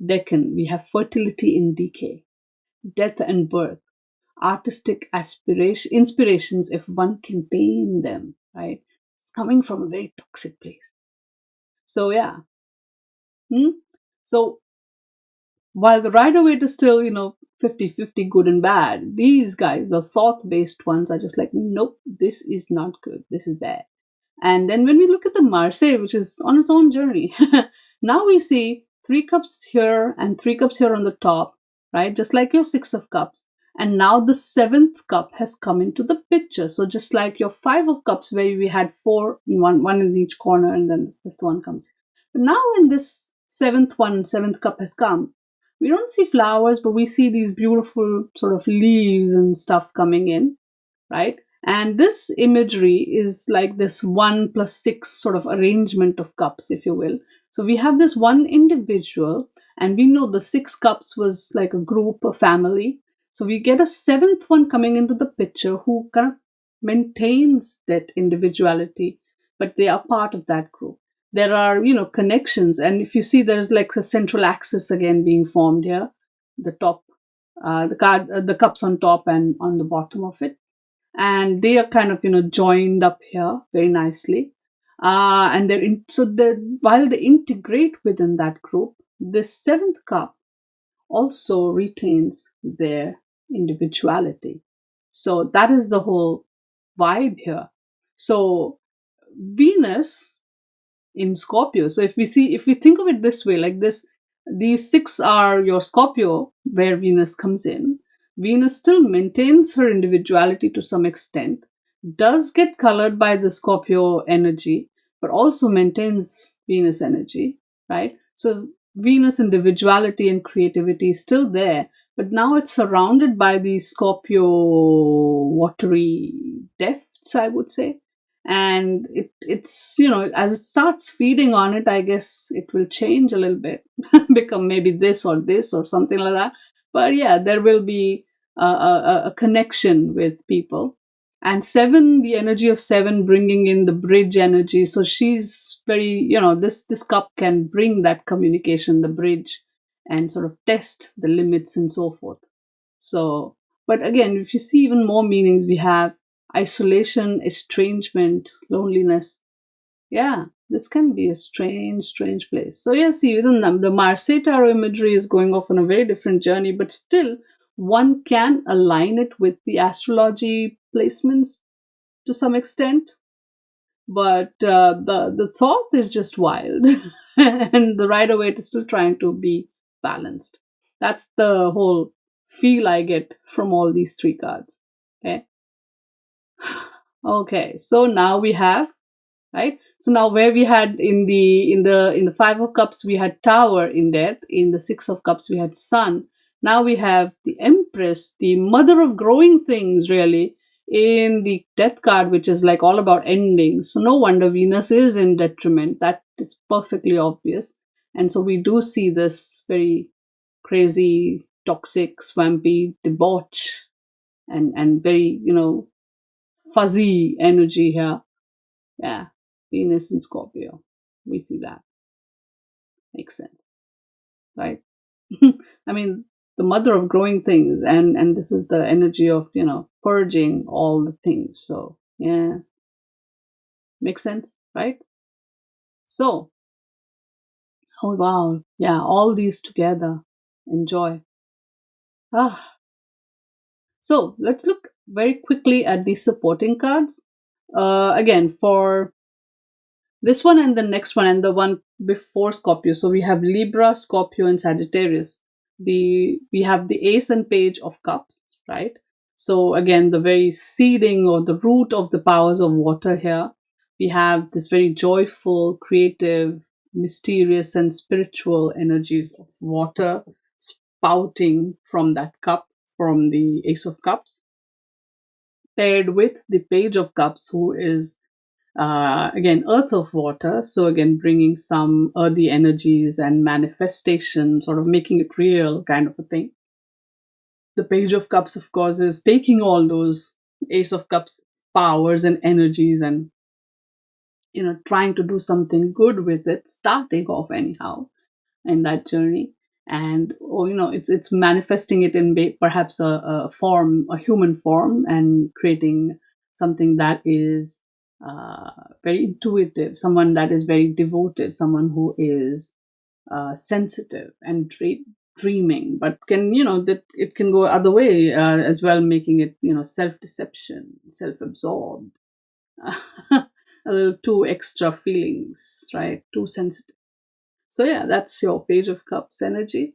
decan. We have fertility in decay, death and birth, artistic inspirations if one can tame them, right? It's coming from a very toxic place. So yeah. Hmm? So while the Rider Waite is still, 50-50 good and bad, these guys, the thought based ones, are just like, nope, this is not good, this is bad. And then when we look at the Marseille, which is on its own journey, now we see 3 cups here and 3 cups here on the top, right? Just like your 6 of cups. And now the 7th cup has come into the picture. So just like your 5 of cups, where we had 4, one in each corner, and then the 5th one comes. But now when this 7th cup has come, we don't see flowers, but we see these beautiful sort of leaves and stuff coming in, right? And this imagery is like this 1 plus 6 sort of arrangement of cups, if you will. So we have this one individual, and we know the 6 cups was like a group, a family. So we get a 7th one coming into the picture, who kind of maintains that individuality, but they are part of that group. There are, connections. And if you see, there's like a central axis again being formed here, the top, the cups on top and on the bottom of it, and they are kind of joined up here very nicely, and while they integrate within that group, this 7th cup also retains their individuality. So that is the whole vibe here. So Venus in Scorpio. So if we think of it this way, like this, these 6 are your Scorpio, where Venus comes in. Venus still maintains her individuality to some extent, does get colored by the Scorpio energy, but also maintains Venus energy, right? So Venus individuality and creativity is still there, but now it's surrounded by the Scorpio watery depths, I would say. And it's as it starts feeding on it, I guess it will change a little bit, become maybe this or something like that. But yeah, there will be a connection with people. And 7, the energy of 7 bringing in the bridge energy, so she's very, this cup can bring that communication, the bridge, and sort of test the limits and so forth. So, but again, if you see even more meanings, we have isolation, estrangement, loneliness. Yeah, this can be a strange place. So yeah, see, within the Marseille tarot imagery is going off on a very different journey, but still one can align it with the astrology placements to some extent. But the thought is just wild, and the Rider Waite is still trying to be balanced. That's the whole feel I get from all these 3 cards. Okay. Okay, so now we have, right? So now where we had in the 5 of cups we had Tower in death, in the 6 of cups we had Sun. Now we have the Empress, the mother of growing things, really, in the Death card, which is like all about ending. So no wonder Venus is in detriment. That is perfectly obvious. And so we do see this very crazy, toxic, swampy debauch, and very, fuzzy energy here. Yeah, Venus and Scorpio. We see that. Makes sense, right? I mean, the mother of growing things, and this is the energy of, purging all the things. So, yeah, makes sense, right? So, oh wow, yeah, all these together. Enjoy. Ah, so let's look very quickly at the supporting cards. Again, for this one and the next one and the one before Scorpio. So we have Libra, Scorpio, and Sagittarius. we have the Ace and Page of Cups, right? So again, the very seeding or the root of the powers of water here. We have this very joyful, creative, mysterious, and spiritual energies of water spouting from that cup, from the Ace of Cups, paired with the Page of Cups, who is again earth of water, so again bringing some earthy energies and manifestation, sort of making it real kind of a thing. The Page of Cups, of course, is taking all those Ace of Cups powers and energies and trying to do something good with it, starting off anyhow in that journey. And it's manifesting it in perhaps a form, a human form, and creating something that is very intuitive, someone that is very devoted, someone who is sensitive and dreaming, but can that it can go other way as well, making it self-deception, self-absorbed, a little too extra feelings, right? Too sensitive. So yeah, that's your Page of Cups energy.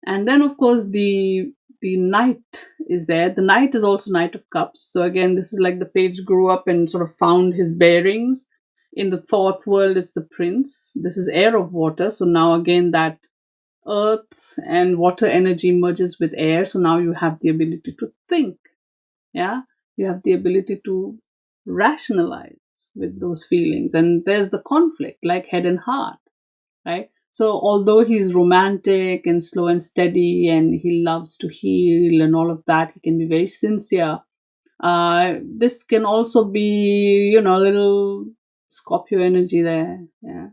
And then of course the Knight is there. The Knight is also Knight of Cups. So again, this is like the page grew up and sort of found his bearings. In the Thoth world, it's the Prince. This is air of water. So now again, that earth and water energy merges with air. So now you have the ability to think. Yeah. You have the ability to rationalize with those feelings. And there's the conflict, like head and heart, right? So although he's romantic and slow and steady and he loves to heal and all of that, he can be very sincere. This can also be, a little Scorpio energy there. Yeah.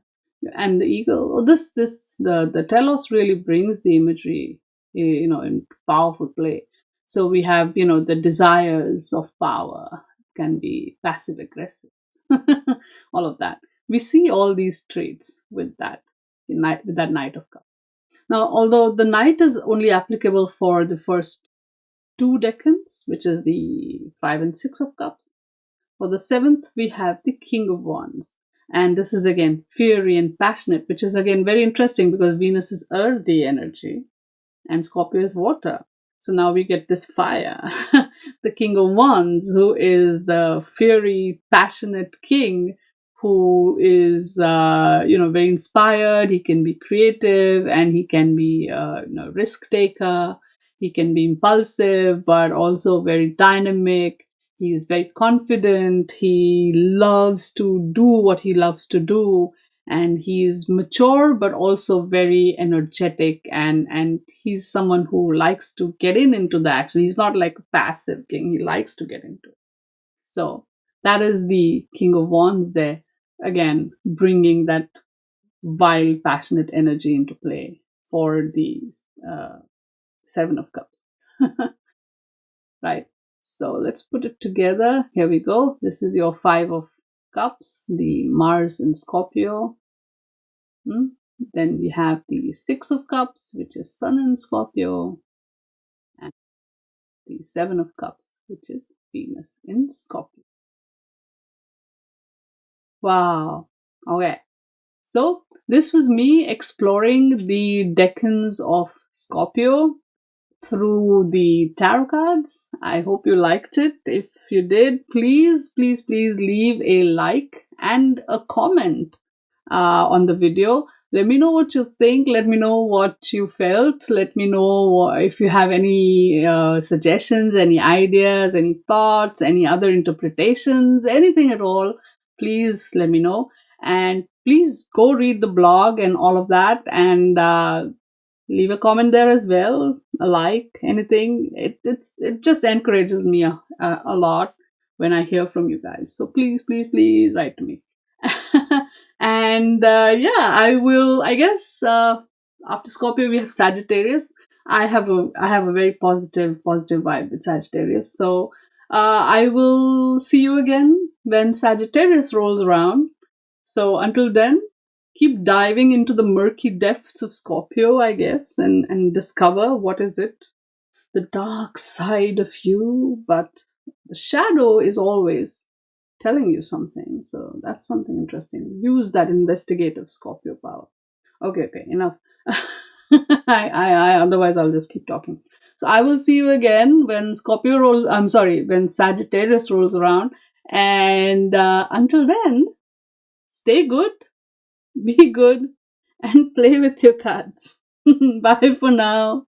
And the eagle. The Telos really brings the imagery, in powerful play. So we have, the desires of power can be passive aggressive. All of that. We see all these traits with that Knight of Cups. Now, although the Knight is only applicable for the first two decans, which is the 5 and 6 of Cups, for the seventh we have the King of Wands. And this is again fiery and passionate, which is again very interesting because Venus is earthy energy and Scorpio is water. So now we get this fire. The King of Wands, who is the fiery, passionate king, who is, very inspired. He can be creative and he can be, risk taker. He can be impulsive, but also very dynamic. He is very confident. He loves to do what he loves to do. And he's mature, but also very energetic. And he's someone who likes to get into the action. He's not like a passive king. He likes to get into it. So that is the King of Wands there. Again, bringing that wild, passionate energy into play for the Seven of Cups. Right. So let's put it together. Here we go. This is your Five of Cups, the Mars in Scorpio. Then we have the Six of Cups, which is Sun in Scorpio. And the Seven of Cups, which is Venus in Scorpio. Wow. Okay. So this was me exploring the Decans of Scorpio through the tarot cards. I hope you liked it. If you did, please leave a like and a comment on the video. Let me know what you think. Let me know what you felt. Let me know if you have any suggestions, any ideas, any thoughts, any other interpretations, anything at all. Please let me know. And please go read the blog and all of that, and leave a comment there as well, a like, anything. It just encourages me a lot when I hear from you guys. So please write to me. And I will. I guess after Scorpio we have Sagittarius. I have a very positive vibe with Sagittarius. So I will see you again when Sagittarius rolls around. So until then, keep diving into the murky depths of Scorpio, I guess, and discover what is it, the dark side of you, but the shadow is always telling you something. So that's something interesting. Use that investigative Scorpio power. Okay, enough. Otherwise I'll just keep talking. So I will see you again when Scorpio rolls. I'm sorry, when Sagittarius rolls around. And until then, stay good, be good, and play with your cards. Bye for now.